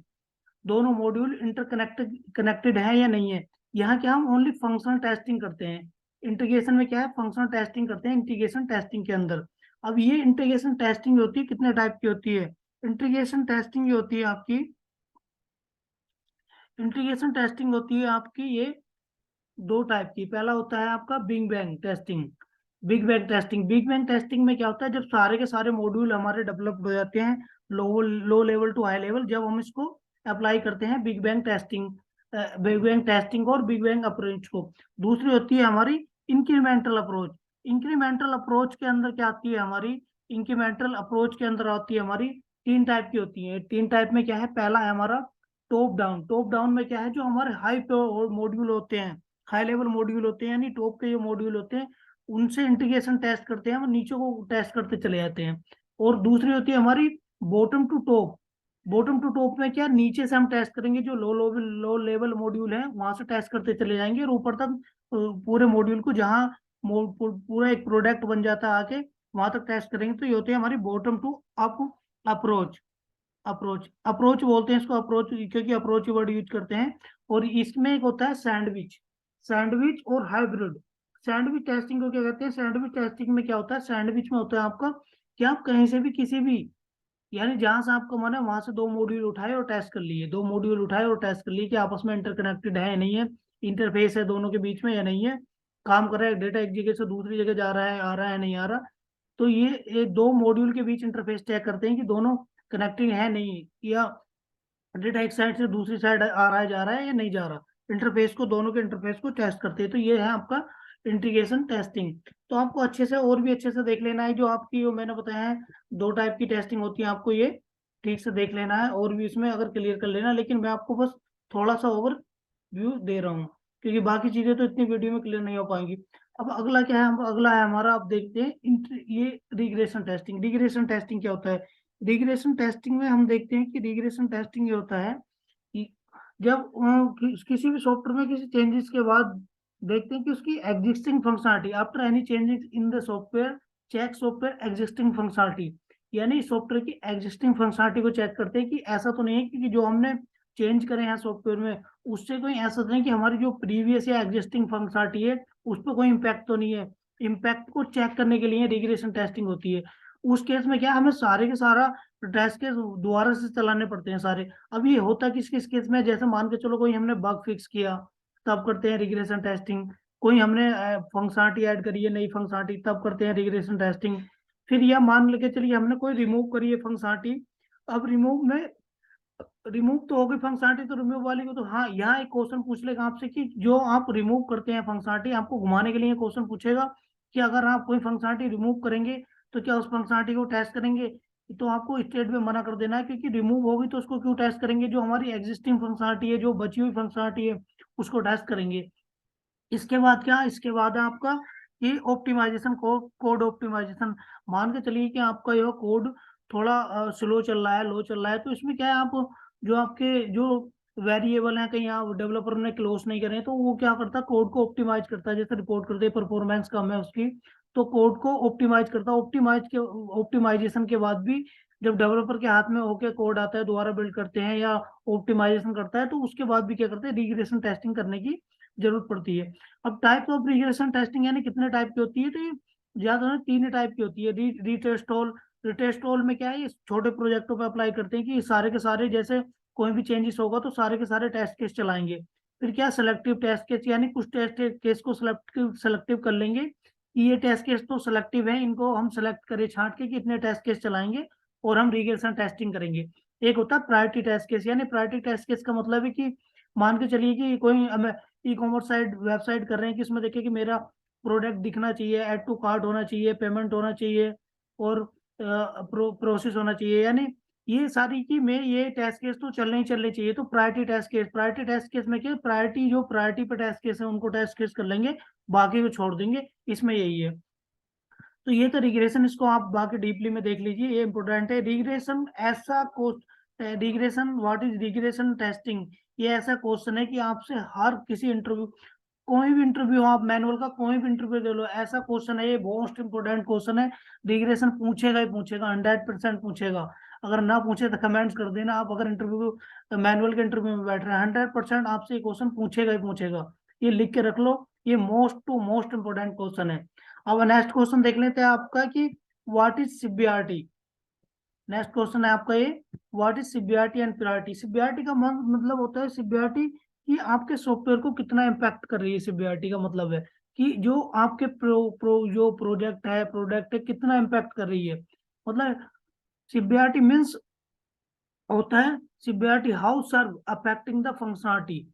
दोनों मॉड्यूल इंटरकनेक्टेड कनेक्टेड है या नहीं है। यहाँ क्या हम ओनली फंक्शनल टेस्टिंग करते हैं, इंटीग्रेशन में क्या है, फंक्शनल टेस्टिंग करते हैं इंटीग्रेशन टेस्टिंग के अंदर। अब ये इंटीग्रेशन टेस्टिंग होती है कितने टाइप की होती है, इंटीग्रेशन टेस्टिंग ये होती है आपकी, इंटीग्रेशन टेस्टिंग होती है आपकी ये दो टाइप की। पहला होता है आपका big bang testing. Big bang testing, big bang testing में क्या होता है, जब सारे के सारे मॉड्यूल हमारे डेवलप हो जाते हैं, low low level to high level, जब हम इसको अप्लाई करते हैं big bang testing, big bang testing और बिग बैंग अप्रोच को। दूसरी होती है हमारी इंक्रीमेंटल अप्रोच। इंक्रीमेंटल अप्रोच के अंदर क्या आती है हमारी, इंक्रीमेंटल अप्रोच के अंदर आती है हमारी तीन टाइप की होती है। तीन टाइप में क्या है, पहला है हमारा टॉप डाउन। टॉप डाउन में क्या है, जो हमारे हाई मॉड्यूल होते हैं, हाई लेवल मॉड्यूल होते हैं, यानी टॉप के जो मॉड्यूल होते हैं उनसे इंटीग्रेशन टेस्ट करते हैं, हम नीचे को टेस्ट करते चले जाते हैं। और दूसरी होती है हमारी bottom to top. Bottom to top में क्या, नीचे से हम टेस्ट करेंगे, जो लो लेवल मॉड्यूल है वहां से टेस्ट करते चले जाएंगे और ऊपर तक पूरे मॉड्यूल को, जहाँ पूरा एक प्रोडक्ट बन जाता है आके वहां तक टेस्ट करेंगे। तो ये होती है हमारी bottom to up approach. Approach approach बोलते हैं इसको, अप्रोच क्योंकि अप्रोच वर्ड यूज करते हैं। और इसमें एक होता है सैंडविच, सैंडविच और हाइब्रिड। सैंडविच टेस्टिंग को क्या कहते हैं, सैंडविच टेस्टिंग में क्या होता है, सैंडविच में होता है आपका कि आप कहीं से भी किसी भी, यानी जहां से आपका मन है वहां से दो मॉड्यूल उठाए और टेस्ट कर लिए, दो मॉड्यूल उठाए और टेस्ट कर लिए कि आपस में इंटरकनेक्टेड है या नहीं है, इंटरफेस है दोनों के बीच में या नहीं है, काम कर रहा है, डेटा एक जगह से दूसरी जगह जा रहा है, आ रहा है नहीं आ रहा। तो ये दो मॉड्यूल के बीच इंटरफेस चेक करते हैं कि दोनों कनेक्टिंग है नहीं, या डेटा एक साइड से दूसरी साइड आ रहा है जा रहा है या नहीं जा रहा, इंटरफेस को, दोनों के इंटरफेस को टेस्ट करते हैं। तो ये है आपका इंटीग्रेशन टेस्टिंग। तो आपको अच्छे से और भी अच्छे से देख लेना है, जो आपकी जो मैंने बताया है दो टाइप की टेस्टिंग होती है, आपको ये ठीक से देख लेना है और भी इसमें अगर क्लियर कर लेना। लेकिन मैं आपको बस थोड़ा सा ओवर व्यू दे रहा हूँ, क्योंकि बाकी चीजें तो इतनी वीडियो में क्लियर नहीं हो पाएंगी। अब अगला क्या है, अगला है हमारा, आप देखते हैं ये रिग्रेशन टेस्टिंग। रिग्रेशन टेस्टिंग क्या होता है, रिग्रेशन टेस्टिंग में हम देखते हैं कि रिग्रेशन टेस्टिंग ये होता है कि जब किसी भी सॉफ्टवेयर में किसी चेंजेस के बाद देखते हैं कि उसकी existing functionality, after any changes in the software check software existing functionality, यानी सॉफ्टवेयर की एग्जिस्टिंग फंक्शनलिटी को चेक करते हैं कि ऐसा तो नहीं है कि जो हमने चेंज करें हैं सॉफ्टवेयर में, उससे कोई ऐसा तो नहीं कि हमारी जो प्रीवियस या एग्जिस्टिंग फंक्शनलिटी है उस पर कोई इम्पैक्ट तो नहीं है। इम्पैक्ट को चेक करने के लिए रिग्रेशन टेस्टिंग होती है। उस केस में क्या, हमें सारे के सारा टेस्ट केस दोबारा से चलाने पड़ते हैं सारे। अब ये होता किस किस केस में, जैसे मान के चलो कोई हमने बग फिक्स किया, तब करते हैं रिग्रेशन टेस्टिंग। कोई हमने फंक्शनलिटी ऐड करी है, नई फंक्शनलिटी, तब करते हैं रिग्रेशन टेस्टिंग। फिर यह मान लेके चलिए हमने कोई रिमूव करी है फंक्शनलिटी, अब रिमूव तो हो गई फंक्शनलिटी, तो रिमूव वाली को तो हाँ, यहाँ एक क्वेश्चन पूछ लेगा आपसे कि जो आप रिमूव करते हैं फंक्शनलिटी, आपको घुमाने के लिए क्वेश्चन पूछेगा कि अगर आप कोई फंक्शनलिटी रिमूव करेंगे तो क्या उस फंक्शनलिटी को टेस्ट करेंगे। तो आपको स्टेट में मना कर देना है, क्योंकि रिमूव होगी तो उसको क्यों टेस्ट करेंगे, जो हमारी एग्जिस्टिंग फंक्शनलिटी है, जो बची हुई फंक्शनलिटी है, उसको टेस्ट करेंगे। इसके बाद क्या, इसके बाद है आपका ये ऑप्टिमाइजेशन, कोड ऑप्टिमाइजेशन। मान के चलिए कि आपका यह कोड थोड़ा स्लो चल रहा है, लो चल रहा है, तो इसमें क्या है, आप जो आपके जो वेरिएबल हैं कहीं आप डेवलपर ने क्लोज नहीं करे, तो वो क्या करता है, कोड को ऑप्टिमाइज करता है। जैसे रिपोर्ट करते हैं परफॉर्मेंस कम है उसकी, तो कोड को ऑप्टिमाइज करता है। ऑप्टिमाइजेशन के बाद भी जब डेवलपर के हाथ में होके कोड आता है, दोबारा बिल्ड करते हैं या ऑप्टिमाइजेशन करता है, तो उसके बाद भी क्या करते हैं, रिग्रेशन टेस्टिंग करने की जरूरत पड़ती है। अब टाइप ऑफ रिग्रेशन टेस्टिंग यानी कितने टाइप की होती है, तो ये ज्यादा ना 3 टाइप की होती है। Retest all. रीटेस्ट ऑल में क्या है, ये छोटे प्रोजेक्टों पे अप्लाई करते हैं कि सारे के सारे, जैसे कोई भी चेंजेस होगा तो सारे के सारे टेस्ट केस चलाएंगे। फिर क्या, सेलेक्टिव टेस्ट केस, यानी कुछ टेस्ट केस को सेलेक्टिव कर लेंगे कि ये टेस्ट केस तो सेलेक्टिव है, इनको हम सेलेक्ट करें छांट के कि इतने टेस्ट केस चलाएंगे और हम रिग्रेशन टेस्टिंग करेंगे। एक होता है प्रायोरिटी टेस्ट केस, यानी प्रायोरिटी टेस्ट केस का मतलब है कि मान के चलिए कि कोई ई कॉमर्स साइट वेबसाइट कर रहे हैं कि इसमें देखिए कि मेरा प्रोडक्ट दिखना चाहिए, ऐड टू कार्ट होना चाहिए, पेमेंट होना चाहिए, और प्रोसेस होना चाहिए, यानी ये सारी की में ये टेस्ट केस तो चलने ही चलने चाहिए। तो प्रायोरिटी टेस्ट केस में क्या, प्रायोरिटी जो प्रायोरिटी पे टेस्ट केस है उनको टेस्ट केस कर लेंगे, बाकी को छोड़ देंगे, इसमें यही है। तो ये तो रिग्रेशन, इसको आप बाकी डीपली में देख लीजिए, ये इंपॉर्टेंट है। रिग्रेशन ऐसा regression, what is regression testing, ये ऐसा क्वेश्चन है कि आपसे हर किसी इंटरव्यू, कोई भी इंटरव्यू हो, आप मैनुअल का कोई भी इंटरव्यू दे लो, ऐसा क्वेश्चन है, ये मोस्ट इंपोर्टेंट क्वेश्चन है। रिग्रेशन पूछेगा ही पूछेगा, 100% पूछेगा। अगर ना पूछे तो कमेंट्स कर देना, आप अगर इंटरव्यू मैनुअल के इंटरव्यू में बैठ रहे हैं, 100% आपसे ये क्वेश्चन पूछेगा ही पूछेगा। ये लिख के रख लो, ये most to most important question है। अब नेक्स्ट क्वेश्चन देख लेते हैं आपका कि what is CBRT. Next question है आपका ये, what is CBRT and priority. CBRT का मतलब होता है, सीबीआरटी कि आपके सॉफ्टवेयर को कितना इम्पैक्ट कर रही है। सीबीआरटी का मतलब है कि जो आपके जो प्रोडक्ट है कितना इम्पैक्ट कर रही है। मतलब सीबीआरटी मीन्स होता है, CBRT how severe affecting the functionality,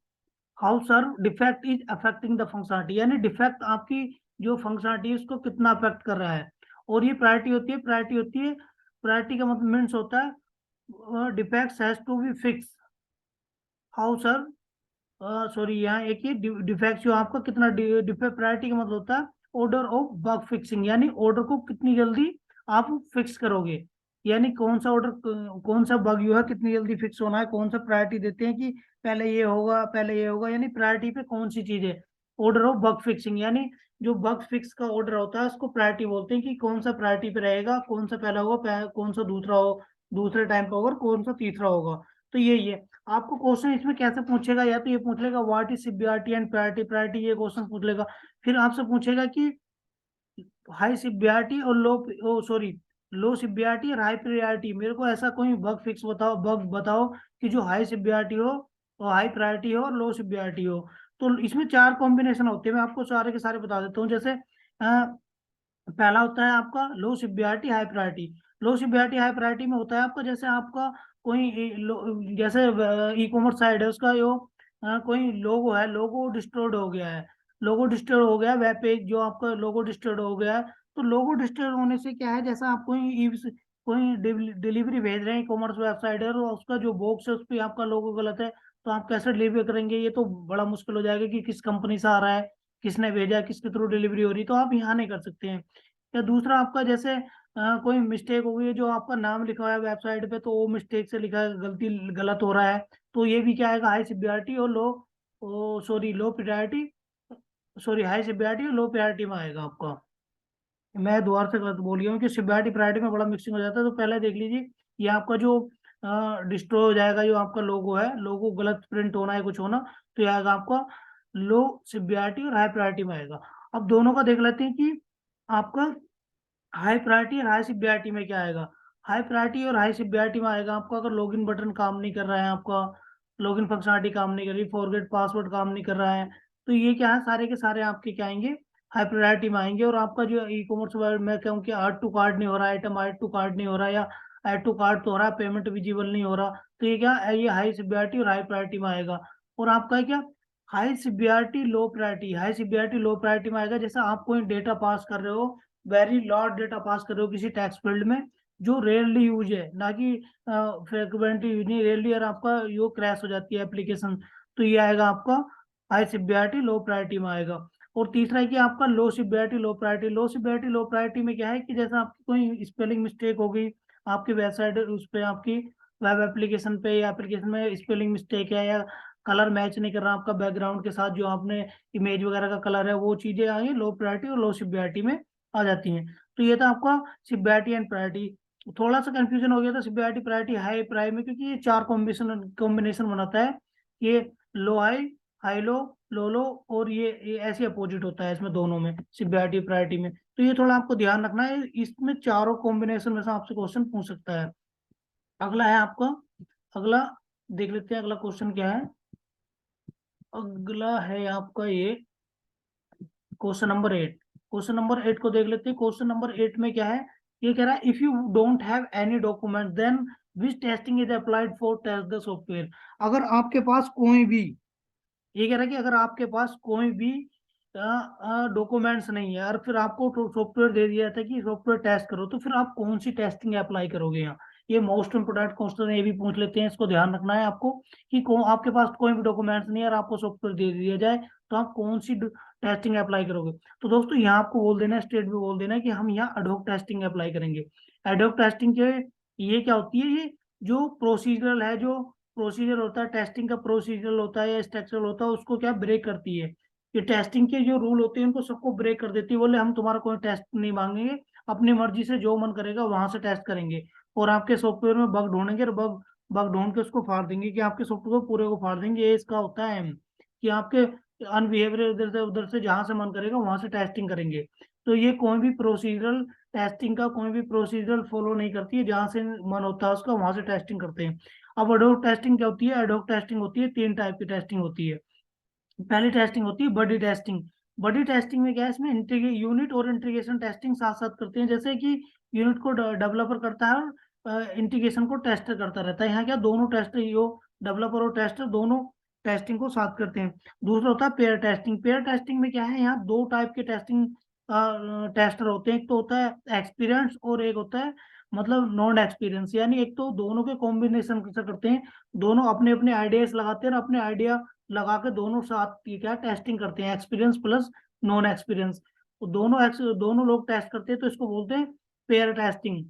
how severe defect is affecting the functionality, यानी डिफेक्ट आपकी जो फंक्शनलिटी है उसको कितना अफेक्ट कर रहा है। और ये प्रायोरिटी का मतलब मीन्स होता है defects has to be fix, how severe, sorry यहाँ एक ही डिफेक्ट जो आपका कितना डिफेक्ट, प्रायोरिटी का मतलब होता है ऑर्डर ऑफ बग फिक्सिंग, यानी ऑर्डर को कितनी जल्दी आप फिक्स करोगे, यानी कौन सा ऑर्डर, कौन सा बग जो है कितनी जल्दी फिक्स होना है, कौन सा प्रायोरिटी देते हैं कि पहले ये होगा, यानी प्रायोरिटी पे कौन सी चीज है। ऑर्डर ऑफ बग फिक्सिंग, यानी जो बग फिक्स का ऑर्डर होता है उसको प्रायोरिटी बोलते हैं कि कौन सा प्रायोरिटी पे रहेगा, कौन सा पहला होगा, कौन सा दूसरा हो, दूसरे टाइम पे होगा, कौन सा तीसरा होगा। तो यही है। आपको क्वेश्चन इसमें कैसे पूछेगा, या तो ये पूछ लेगा what is CBRT and priority, priority ये क्वेश्चन पूछ लेगा। फिर आपसे पूछेगा कि हाई सीबीआरटी और सॉरी लो सीबीआरटी और हाई प्रायोरिटी, मेरे को ऐसा कोई बग बताओ कि जो हाई सीबीआरटी हो और हाई प्रायोरिटी हो और लो सीबीआरटी हो। तो इसमें 4 कॉम्बिनेशन होते हैं, मैं आपको सारे के सारे बता देता हूँ। जैसे पहला होता है आपका लो सीबीआरटी हाई प्रायोरिटी। लो सीबीआरटी हाई प्रायोरिटी में होता है आपका, जैसे आपका कोई जैसे ई कॉमर्स साइड है उसका जो कोई लोगो है, लोगो डिस्ट्रॉयड हो गया है, लोगो डिस्ट्रॉयड हो गया, वेब पेज जो आपका लोगो डिस्ट्रॉयड हो गया है। तो लोगो डिस्ट्रॉयड होने से क्या है, जैसा आप कोई डिलीवरी भेज रहे हैं, ई कॉमर्स वेबसाइट है, और उसका जो बॉक्स है उस पर आपका लोगो गलत है, तो आप कैसे डिलीवर करेंगे, ये तो बड़ा मुश्किल हो जाएगा कि किस कंपनी से आ रहा है, किसने भेजा, किसके थ्रू डिलीवरी हो रही, तो आप यहाँ नहीं कर सकते हैं। या दूसरा आपका जैसे कोई मिस्टेक हो गई है, जो आपका नाम लिखा हुआ है वेबसाइट पे, तो वो मिस्टेक से लिखा है, गलत हो रहा है, तो ये भी क्या आएगा, हाई सिवियरिटी और low priority, sorry high severity और लो प्रायोरिटी में आएगा आपका। मैं दोबारा से गलत बोल गया हूँ कि सिवियरिटी प्रायोरिटी में बड़ा मिक्सिंग हो जाता है। तो पहले देख लीजिए, ये आपका जो डिस्ट्रॉय हो जाएगा, जो आपका लोगो है, लोगो गलत प्रिंट होना है कुछ होना, तो ये आएगा आपका लो सिवियरिटी और हाई प्रायोरिटी में आएगा। अब दोनों का देख लेते हैं कि आपका हाई प्रायोरिटी और हाई सिवियरिटी में क्या आएगा। हाई प्रायोरिटी और हाई सिवियरिटी में आएगा आपका अगर लॉगिन बटन काम नहीं कर रहा है, आपका लॉगिन फंक्शनलिटी काम नहीं कर रही, फॉरगेट पासवर्ड काम नहीं कर रहा है, तो ये क्या है, सारे के सारे आपके क्या आएंगे, हाई प्रायोरिटी में आएंगे। और आपका जो ई कॉमर्स मैं कहूँ कि ऐड टू कार्ड नहीं हो रहा, आइटम ऐड टू कार्ड नहीं हो रहा, या ऐड टू कार्ड तो हो रहा है, पेमेंट विजिबल नहीं हो रहा, तो ये क्या है, ये हाई सिवियरिटी और हाई प्रायोरिटी में आएगा। और आपका है क्या, high severity low priority, high severity low priority में आएगा। जैसे आप कोई डेटा पास कर रहे हो, वेरी लॉर्ज डेटा पास कर रहे हो किसी टैक्स फील्ड में, जो रेयरली यूज है, ना कि फ्रिक्वेंटली यूज नहीं, रेयरली, और आपका यो क्रैश हो जाती है एप्लीकेशन, तो ये आएगा आपका हाई सिवियरिटी लो प्रायोरिटी में आएगा। और तीसरा है कि आपका लो सिवियरिटी लो प्रायोरिटी, लो सिवियरिटी लो प्रायोरिटी में क्या है कि जैसे आपकी कोई स्पेलिंग मिस्टेक हो गई, आपकी वेबसाइट उस पर, आपकी वेब एप्लीकेशन पे या एप्लीकेशन में स्पेलिंग मिस्टेक है, या कलर मैच नहीं कर रहा आपका बैकग्राउंड के साथ, जो आपने इमेज वगैरह का कलर है, वो चीजें आएंगी लो प्रायोरिटी और लो सिवियरिटी में आ जाती हैं। तो ये था आपका सिवियरिटी एंड प्रायोरिटी। थोड़ा सा कंफ्यूजन हो गया था सिवियरिटी प्रायोरिटी हाई प्राइ में, क्योंकि ये चार कॉम्बिनेशन बनाता है, ये लो हाई, हाई लो लो, और ये ऐसे अपोजिट होता है इसमें दोनों में, सिवियरिटी प्रायोरिटी में। तो ये थोड़ा आपको ध्यान रखना है, इसमें चारों कॉम्बिनेशन में से आपसे क्वेश्चन पूछ सकता है। अगला है आपका, अगला देख लेते हैं अगला क्वेश्चन क्या है। अगला है आपका ये क्वेश्चन नंबर 8। क्वेश्चन नंबर 8 को देख लेते हैं। क्वेश्चन नंबर 8 में क्या है, ये कह रहा है if you don't have any document then which testing is applied for test the software. अगर आपके पास कोई भी, ये कह रहा है कि अगर आपके पास कोई भी डॉक्यूमेंट्स नहीं है, और फिर आपको सॉफ्टवेयर दे दिया था कि सॉफ्टवेयर टेस्ट करो, तो फिर आप कौन सी टेस्टिंग अप्लाई करोगे यहाँ। ये मोस्ट इंपोर्टेंट क्वेश्चन है, ये भी पूछ लेते हैं, इसको ध्यान रखना है आपको कि आपके पास कोई भी डॉक्यूमेंट्स नहीं है और आपको सॉफ्टवेयर दे दिया जाए, तो आप कौन सी टेस्टिंग अप्लाई करोगे। तो दोस्तों यहाँ आपको बोल देना है, स्टेट भी बोल देना है कि हम यहाँ एडहॉक टेस्टिंग अप्लाई करेंगे। एडहॉक टेस्टिंग के ये क्या होती है, ये जो प्रोसीजरल है, जो प्रोसीजर होता है टेस्टिंग का, प्रोसीजर होता है या स्ट्रक्चरल होता है, उसको क्या ब्रेक करती है। ये टेस्टिंग के जो रूल होते हैं उनको सबको ब्रेक कर देती है, बोले हम तुम्हारा कोई टेस्ट नहीं मांगेंगे, अपनी मर्जी से जो मन करेगा वहां से टेस्ट करेंगे, और आपके सॉफ्टवेयर में बग ढूंढेंगे और बग बग ढूंढ के उसको फाड़ देंगे, कि आपके सॉफ्टवेयर को पूरे को फाड़ देंगे। ये इसका होता है कि आपके अनबिहेवियर इधर से जहां से मन करेगा वहां से टेस्टिंग करेंगे। तो ये कोई भी प्रोसीजरल टेस्टिंग का कोई भी प्रोसीजर फॉलो नहीं करती है, जहां से मन होता है उसका वहां से टेस्टिंग करते हैं। अब एडहॉक टेस्टिंग क्या होती है, एडहॉक टेस्टिंग होती है, तीन टाइप की टेस्टिंग होती है। पहली टेस्टिंग होती है बडी टेस्टिंग। बडी टेस्टिंग में क्या है, इसमें यूनिट और इंटीग्रेशन टेस्टिंग साथ साथ करते हैं। जैसे कि यूनिट को डेवलपर करता है और इंटीग्रेशन को टेस्टर करता रहता है, यहाँ क्या दोनों टेस्टर, यो डेवलपर और टेस्टर दोनों टेस्टिंग को साथ करते हैं। दूसरा होता है पेयर टेस्टिंग। पेयर टेस्टिंग में क्या है, यहाँ दो टाइप के टेस्टिंग टेस्टर होते हैं, एक तो होता है एक्सपीरियंस और एक होता है मतलब नॉन एक्सपीरियंस। यानी एक तो दोनों के कॉम्बिनेशन से करते हैं, दोनों अपने अपने आइडियाज लगाते हैं और अपने आइडिया लगा के दोनों साथ की क्या टेस्टिंग करते हैं, एक्सपीरियंस प्लस नॉन एक्सपीरियंस। तो दोनों लोग टेस्ट करते हैं, तो इसको बोलते हैं पेयर टेस्टिंग।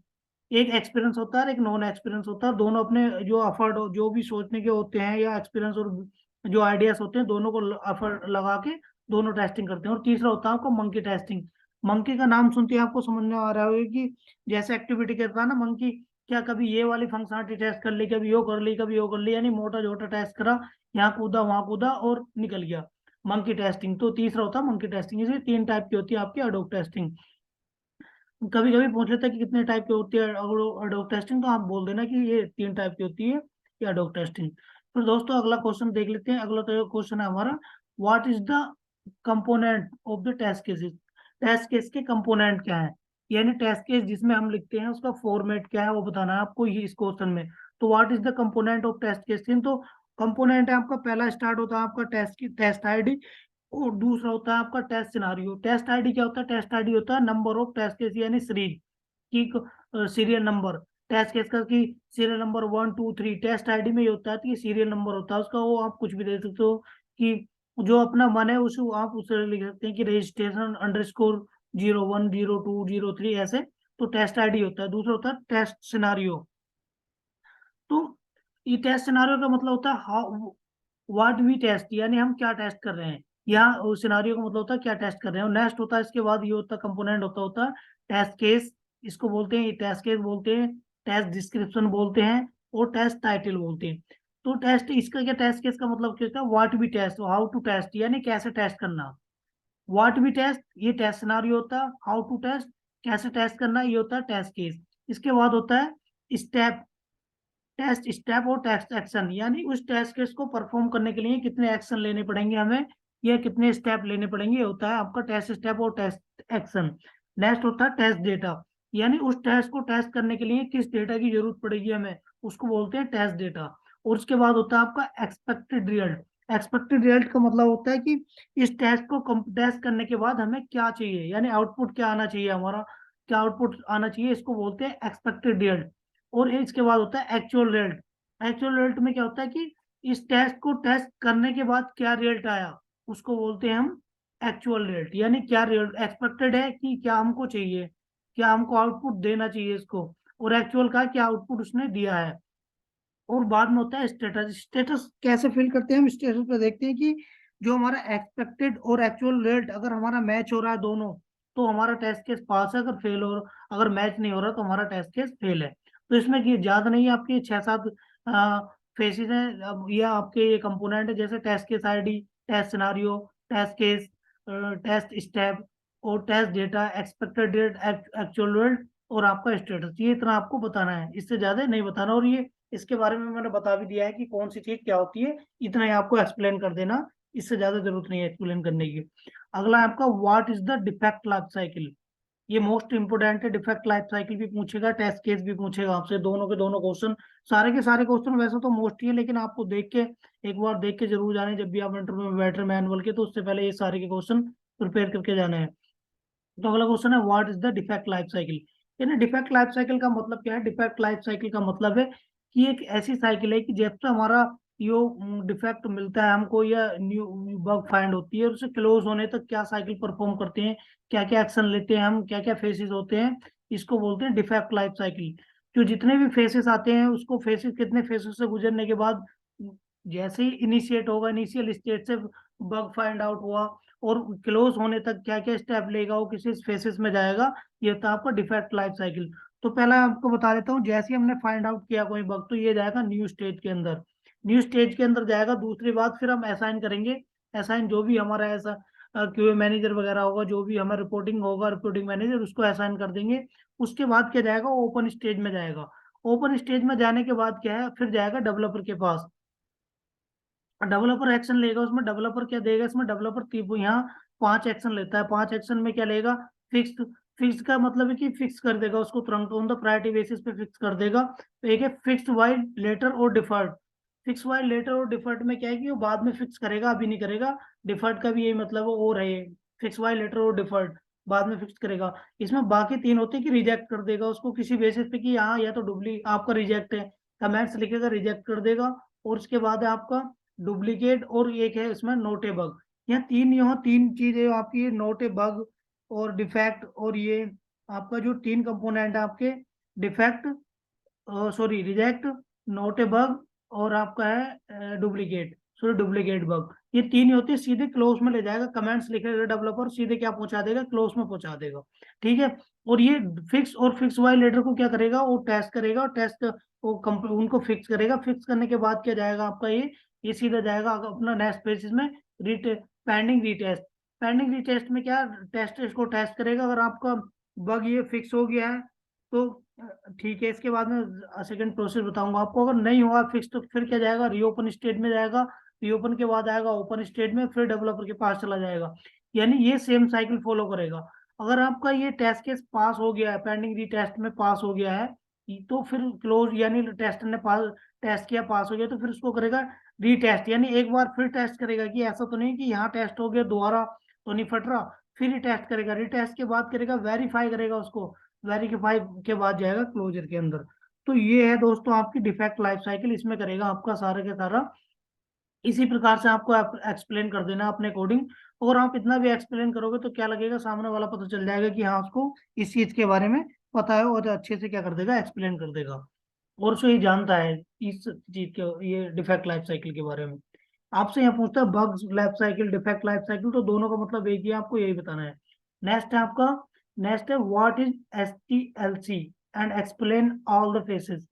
एक एक्सपीरियंस होता है, एक नॉन एक्सपीरियंस होता है, दोनों अपने जो एफर्ट जो भी सोचने के होते हैं या एक्सपीरियंस और जो आइडियाज होते हैं, दोनों को एफर्ट लगा के दोनों टेस्टिंग करते हैं। और तीसरा होता है आपको मंकी टेस्टिंग। मंकी का नाम सुनते ही आपको समझ में आ रहा होगा कि जैसे एक्टिविटी करता है ना मंकी, क्या कभी ये वाली फंक्शनलिटी टेस्ट कर ली, कभी यो कर ली, कभी यो कर ली, यानी मोटा छोटा टेस्ट करा, यहाँ कूदा वहां कूदा और निकल गया, मंकी टेस्टिंग। तो तीसरा होता है मंकी टेस्टिंग। इसलिए तीन टाइप की होती है आपकी एडोब टेस्टिंग। कभी कभी पूछ लेता है कि कितने टाइप की होती है एडोब टेस्टिंग, तो आप बोल देना कि ये तीन टाइप की होती है ये एडोब टेस्टिंग। फिर दोस्तों अगला क्वेश्चन देख लेते हैं। अगला तो क्वेश्चन है हमारा, what is the component of the test cases. Test case के कंपोनेंट क्या है, यानी टेस्ट केस जिसमें हम लिखते हैं उसका फॉर्मेट क्या है, वो बताना है आपको ये इस क्वेश्चन में। तो what is the component of test case, तो कंपोनेंट है आपका, पहला स्टार्ट होता है आपका टेस्ट की टेस्ट आईडी, और दूसरा होता है आपका टेस्ट सिनारियो। टेस्ट आईडी क्या होता है, टेस्ट आईडी होता है नंबर ऑफ टेस्ट केस, यानी सीरीज की सीरियल नंबर टेस्ट केस का, की सीरियल नंबर 1 2 3। टेस्ट आईडी में ये होता है कि सीरियल नंबर होता है उसका, वो आप कुछ भी दे सकते हो, कि जो अपना मन है उसे आप उसे लिख सकते हैं कि रजिस्ट्रेशन अंडरस्कोर 01 02 03 ऐसे। तो टेस्ट आईडी होता है। दूसरा होता है टेस्ट सिनारियो। तो ये टेस्ट सिनारियो का मतलब होता है हाउ व्हाट वी टेस्ट, यानी हम क्या टेस्ट कर रहे हैं। यहाँ सिनारियो का मतलब होता है क्या टेस्ट कर रहे हैं। नेक्स्ट होता है इसके बाद ये होता है कंपोनेंट होता है टेस्ट केस। इसको बोलते हैं टेस्ट केस बोलते हैं, टेस्ट डिस्क्रिप्शन बोलते हैं, और टेस्ट टाइटल बोलते हैं। तो टेस्ट इसका क्या, टेस्ट केस का मतलब क्या होता है, what be test, how to test, यानी कैसे टेस्ट करना। व्हाट बी टेस्ट ये टेस्ट सिनारियो होता है, हाउ टू टेस्ट कैसे टेस्ट करना ये होता है टेस्ट केस। इसके बाद होता है स्टेप, टेस्ट स्टेप और टेस्ट एक्शन, यानी उस टेस्ट केस को परफॉर्म करने के लिए कितने एक्शन लेने पड़ेंगे हमें, या कितने स्टेप लेने पड़ेंगे, ये होता है आपका टेस्ट स्टेप और टेस्ट एक्शन। नेक्स्ट होता है टेस्ट डेटा, यानी उस टेस्ट को टेस्ट करने के लिए किस डेटा की जरूरत पड़ेगी हमें, उसको बोलते हैं टेस्ट डेटा। और उसके बाद होता है आपका एक्सपेक्टेड रिजल्ट। एक्सपेक्टेड रिजल्ट का मतलब होता है कि इस टेस्ट को टेस्ट करने के बाद हमें क्या चाहिए, यानी आउटपुट क्या आना चाहिए हमारा, क्या आउटपुट आना चाहिए, इसको बोलते हैं एक्सपेक्टेड रिजल्ट। और इसके बाद होता है एक्चुअल रिजल्ट। एक्चुअल रिजल्ट में क्या होता है कि इस टेस्ट को टेस्ट करने के बाद क्या रिजल्ट आया, उसको बोलते हैं हम एक्चुअल रिजल्ट। यानी क्या रिजल्ट एक्सपेक्टेड है कि क्या हमको चाहिए, क्या हमको आउटपुट देना चाहिए इसको, और एक्चुअल का क्या आउटपुट उसने दिया है। और बाद में होता है स्टेटस। स्टेटस कैसे फिल करते हैं हम, स्टेटस पे देखते हैं कि जो हमारा एक्सपेक्टेड और एक्चुअल रेट अगर हमारा मैच हो रहा है दोनों, तो हमारा टेस्ट केस पास है, अगर फेल हो, अगर मैच नहीं हो रहा तो हमारा टेस्ट केस फेल है। तो इसमें कि ज्यादा नहीं है, आपके 6-7 फेसेस हैं। अब ये आपके ये कंपोनेंट है, जैसे test case ID, test scenario, test case, test step, और test data, expected date, actual rate, और आपका स्टेटस। ये इतना आपको बताना है, इससे ज्यादा नहीं बताना। और ये इसके बारे में मैंने बता भी दिया है कि कौन सी चीज क्या होती है, इतना ही आपको एक्सप्लेन कर देना, इससे ज्यादा जरूरत नहीं है एक्सप्लेन करने की। अगला है आपका what is the defect life cycle. ये मोस्ट इंपोर्टेंट है, डिफेक्ट लाइफ साइकिल भी पूछेगा, टेस्ट केस भी पूछेगा आपसे, दोनों के दोनों क्वेश्चन। सारे के सारे क्वेश्चन वैसे तो मोस्ट ही है, लेकिन आपको देख के एक बार देख के जरूर जाने, जब भी आप इंटरव्यू में बैठ रहे मैनुअल के, तो उससे पहले ये सारे के क्वेश्चन प्रिपेयर करके जाने हैं। तो अगला क्वेश्चन है what is the defect life cycle. यानी डिफेक्ट लाइफ साइकिल का मतलब क्या है, डिफेक्ट लाइफ साइकिल का मतलब है कि एक ऐसी साइकिल है कि जब से हमारा यो डिफेक्ट मिलता है हमको, या न्यू बग फाइंड होती है, और उसे क्लोज होने तक क्या साइकिल परफॉर्म करते हैं, क्या क्या एक्शन लेते हैं हम, क्या क्या फेसेस होते हैं, इसको बोलते हैं डिफेक्ट लाइफ साइकिल। जो जितने भी फेसेस आते हैं, उसको फेसेस, कितने फेसेस से गुजरने के बाद जैसे ही इनिशिएट होगा, इनिशियल स्टेज से बग फाइंड आउट हुआ, और क्लोज होने तक क्या क्या स्टेप लेगा, वो किसी फेसेस में जाएगा, ये था आपका डिफेक्ट लाइफ साइकिल। तो पहला आपको बता देता हूँ, जैसे ही हमने फाइंड आउट किया कोई बग, तो ये जाएगा न्यू स्टेज के अंदर। न्यू स्टेज के अंदर जाएगा, दूसरी बात फिर हम असाइन करेंगे। असाइन जो भी हमारा ऐसा क्यूए मैनेजर वगैरह होगा, जो भी हमारा रिपोर्टिंग होगा, रिपोर्टिंग मैनेजर, उसको असाइन कर देंगे। उसके बाद क्या जाएगा, ओपन स्टेज में जाएगा। ओपन स्टेज में जाने के बाद क्या है, फिर जाएगा डेवलपर के पास। डेवलपर एक्शन लेगा, उसमें डेवलपर क्या देगा, इसमें डेवलपर यहाँ 5 एक्शन लेता है। 5 एक्शन में क्या लेगा, फिक्स। फिक्स का मतलब है कि फिक्स कर देगा उसको तुरंत, ऑन द प्रायोरिटी बेसिस पे फिक्स कर देगा। तो एक है फिक्स्ड वाइल लेटर और डिफर्ड। फिक्स वाइल लेटर और डिफर्ड में क्या है कि वो बाद में फिक्स करेगा, अभी नहीं करेगा। डिफर्ड का भी यही मतलब है, और है फिक्स वाइल लेटर और डिफर्ड, बाद में फिक्स करेगा। इसमें बाकी 3 होते हैं कि रिजेक्ट कर देगा उसको किसी बेसिस पे, कि हाँ या तो डुप्ली आपका रिजेक्ट है, कमेंट्स लिखेगा, रिजेक्ट कर देगा। और उसके बाद है आपका डुप्लीकेट, और एक है इसमें नोटे बग। यहाँ तीन चीजें आपकी, नोटे बग और डिफेक्ट, और ये आपका जो 3 कंपोनेंट है आपके, डिफेक्ट, सॉरी रिजेक्ट, नोटे बग, और आपका है डुप्लीकेट, सॉरी डुप्लीकेट बग। ये 3 ही होती है, सीधे क्लोज में ले जाएगा, कमेंट्स लिखेगा डेवलपर, सीधे क्या पहुंचा देगा, क्लोज में पहुंचा देगा। ठीक है। और ये फिक्स और फिक्स वाइलेटर को क्या करेगा, वो टेस्ट करेगा, और टेस्ट वो उनको फिक्स करेगा। फिक्स करने के बाद क्या जाएगा आपका, ये सीधा जाएगा अपना नेक्स्ट पेज में, रीटे पेंडिंग रीटेस्ट। पेंडिंग रीटेस्ट में क्या, टेस्ट इसको टेस्ट करेगा, अगर आपका बग ये फिक्स हो गया है तो ठीक है। इसके बाद में सेकंड प्रोसेस बताऊंगा आपको। अगर नहीं हुआ फिक्स, तो फिर क्या जाएगा, रीओपन स्टेट में जाएगा। रीओपन के बाद आएगा ओपन स्टेट में, फिर डेवलपर के पास चला जाएगा। यानी ये सेम साइकिल फॉलो करेगा। अगर आपका ये टेस्ट केस पास हो गया है, पेंडिंग रीटेस्ट में पास हो गया है, तो फिर क्लोज, यानी टेस्ट ने पास, टेस्ट किया पास हो गया, तो फिर उसको करेगा रीटेस्ट, यानी एक बार फिर टेस्ट करेगा कि ऐसा तो नहीं कि यहाँ टेस्ट हो गया दोबारा तो नहीं फट रहा। फिर रीटेस्ट करेगा, रीटेस्ट के बाद करेगा वेरीफाई करेगा उसको, वेरीफाई के बाद जाएगा क्लोजर के अंदर। तो ये है दोस्तों आपकी डिफेक्ट लाइफ साइकिल, इसमें करेगा आपका सारा के सारा। इसी प्रकार से आपको एक्सप्लेन कर देना अपने अकॉर्डिंग। और आप इतना भी एक्सप्लेन करोगे तो क्या लगेगा, सामने वाला पता चल जाएगा कि हाँ उसको इस चीज के बारे में पता है, और अच्छे से क्या कर देगा, एक्सप्लेन कर देगा, और उसको ये जानता है इस चीज के, ये डिफेक्ट लाइफ साइकिल के बारे में। आपसे यहाँ पूछता है bugs life cycle, defect life cycle, तो दोनों का मतलब एक ही है, आपको यही बताना है। नेक्स्ट है आपका, नेक्स्ट है what is STLC and explain all the phases.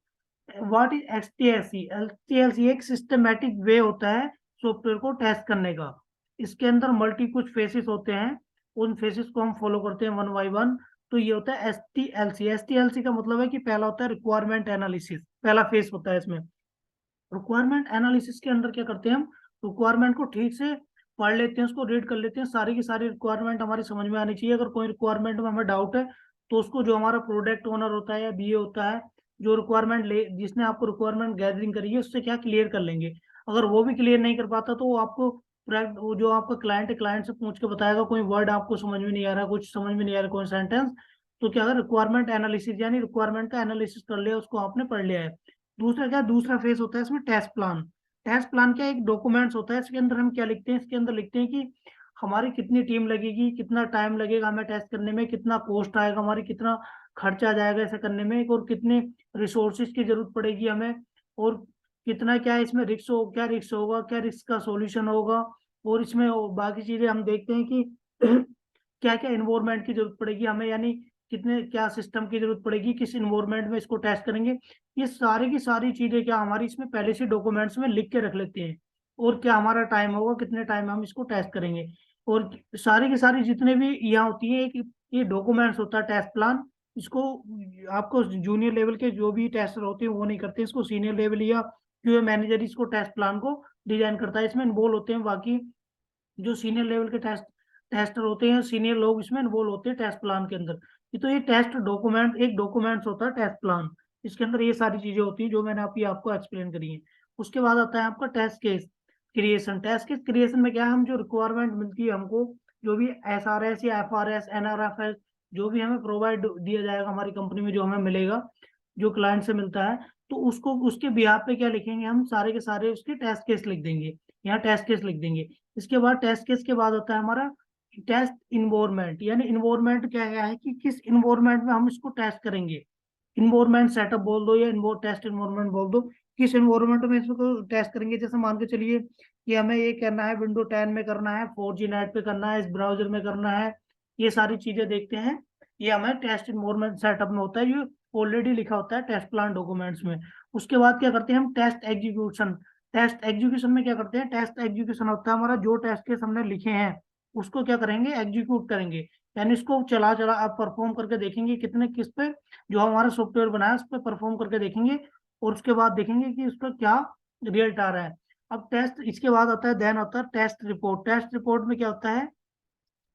What is HTLC? HTLC एक सिस्टमेटिक वे होता है सॉफ्टवेयर को टेस्ट करने का। इसके अंदर मल्टी कुछ फेसेस होते हैं, उन फेसेस को हम फॉलो करते हैं वन बाय वन। तो ये होता है एचटीएलसी। एचटीएलसी का मतलब है कि पहला होता है रिक्वायरमेंट एनालिसिस, पहला फेस होता है इसमें। रिक्वायरमेंट एनालिसिस के अंदर क्या करते हैं हम, रिक्वायरमेंट को ठीक से पढ़ लेते हैं, उसको रीड कर लेते हैं, सारी की सारी रिक्वायरमेंट हमारी समझ में आनी चाहिए। अगर कोई रिक्वायरमेंट में हमें डाउट है तो उसको जो हमारा प्रोडक्ट ओनर होता है या बीए होता है, जो रिक्वायरमेंट ले जिसने आपको रिक्वायरमेंट गैदरिंग करी है, उससे क्या क्लियर कर लेंगे। अगर वो भी क्लियर नहीं कर पाता तो वो आपको वो जो आपका क्लाइंट है, क्लाइंट से पूछ के बताएगा। कोई वर्ड आपको समझ में नहीं आ रहा, कुछ समझ में नहीं आ रहा, कोई सेंटेंस, तो क्या अगर रिक्वायरमेंट एनालिसिस यानी रिक्वायरमेंट का एनालिसिस कर लिया, उसको आपने पढ़ लिया है। दूसरा क्या, दूसरा फेज होता है इसमें टेस्ट प्लान। टेस्ट प्लान क्या एक डॉक्यूमेंट्स होता है, इसके अंदर हम क्या लिखते हैं, इसके अंदर लिखते हैं कि हमारी कितनी टीम लगेगी, कितना टाइम लगेगा हमें टेस्ट करने में, कितना कॉस्ट आएगा हमारी, कितना खर्चा आ जाएगा ऐसे करने में, और कितने रिसोर्सेज की जरूरत पड़ेगी हमें, और कितना क्या इसमें रिस्क हो, क्या रिस्क होगा, क्या रिस्क का सॉल्यूशन होगा, और इसमें बाकी चीजें हम देखते हैं कि क्या क्या इन्वायरमेंट की जरूरत पड़ेगी हमें, यानी कितने क्या सिस्टम की जरूरत पड़ेगी, किस इन्वायरमेंट में इसको टेस्ट करेंगे। ये सारी की सारी चीजें क्या हमारी इसमें पहले से डॉक्यूमेंट्स में लिख के रख लेते हैं। और क्या हमारा टाइम होगा, कितने टाइम में हम इसको टेस्ट करेंगे। और सारी की सारी जितने भी यहाँ होती है, एक ये डॉक्यूमेंट्स होता है टेस्ट प्लान। इसको आपको जूनियर लेवल के जो भी टेस्टर होते हैं वो नहीं करते, इसको सीनियर लेवल या क्यूए मैनेजर इसको टेस्ट प्लान को डिजाइन करता है। इसमें इन्वॉल्व होते हैं बाकी जो सीनियर लेवल के टेस्टर होते हैं, सीनियर लोग इसमें इन्वॉल्व होते हैं टेस्ट प्लान के अंदर। तो ये टेस्ट डॉक्यूमेंट एक डॉक्यूमेंट्स होता है टेस्ट प्लान। इसके अंदर ये सारी चीजें होती हैं जो मैंने आपको एक्सप्लेन करी है। उसके बाद आता है आपका test case creation. Test case creation में क्या है, हम जो रिक्वायरमेंट मिलती है हमको, जो भी SRS या FRS NRFS जो भी हमें प्रोवाइड दिया जाएगा हमारी कंपनी में, जो हमें मिलेगा, जो क्लाइंट से मिलता है, तो उसको उसके बिहाफ पे क्या लिखेंगे हम, सारे के सारे उसके टेस्ट केस लिख देंगे। यहाँ टेस्ट केस लिख देंगे। इसके बाद टेस्ट केस के बाद होता है हमारा टेस्ट इन्वायरमेंट। यानी इन्वायरमेंट क्या है कि किस इन्वायरमेंट में हम इसको टेस्ट करेंगे। इन्वायरमेंट सेटअप बोल दो या टेस्ट इन्वायरमेंट बोल दो, किस इन्वायरमेंट में इसको टेस्ट करेंगे। जैसे मान के चलिए कि हमें ये करना है विंडो 10 में करना है, 4G नेट पे करना है, इस ब्राउजर में करना है, ये सारी चीजें देखते हैं। ये हमें टेस्ट इन्वायरमेंट सेटअप में होता है, ये ऑलरेडी लिखा होता है टेस्ट प्लान डॉक्यूमेंट्स में। उसके बाद क्या करते हैं हम, टेस्ट एग्जीक्यूशन। टेस्ट एग्जीक्यूशन में क्या करते हैं, टेस्ट एग्जीक्यूशन होता है हमारा जो टेस्ट केस हमने लिखे हैं उसको क्या करेंगे, एग्जीक्यूट करेंगे। यानी इसको चला चला आप परफॉर्म करके देखेंगे कितने किस पे जो हमारा सॉफ्टवेयर बनाया है उस पर परफॉर्म करके देखेंगे, और उसके बाद देखेंगे कि उस पर क्या रिजल्ट आ रहा है। अब टेस्ट इसके बाद आता है, देन होता है टेस्ट रिपोर्ट। टेस्ट रिपोर्ट में क्या होता है,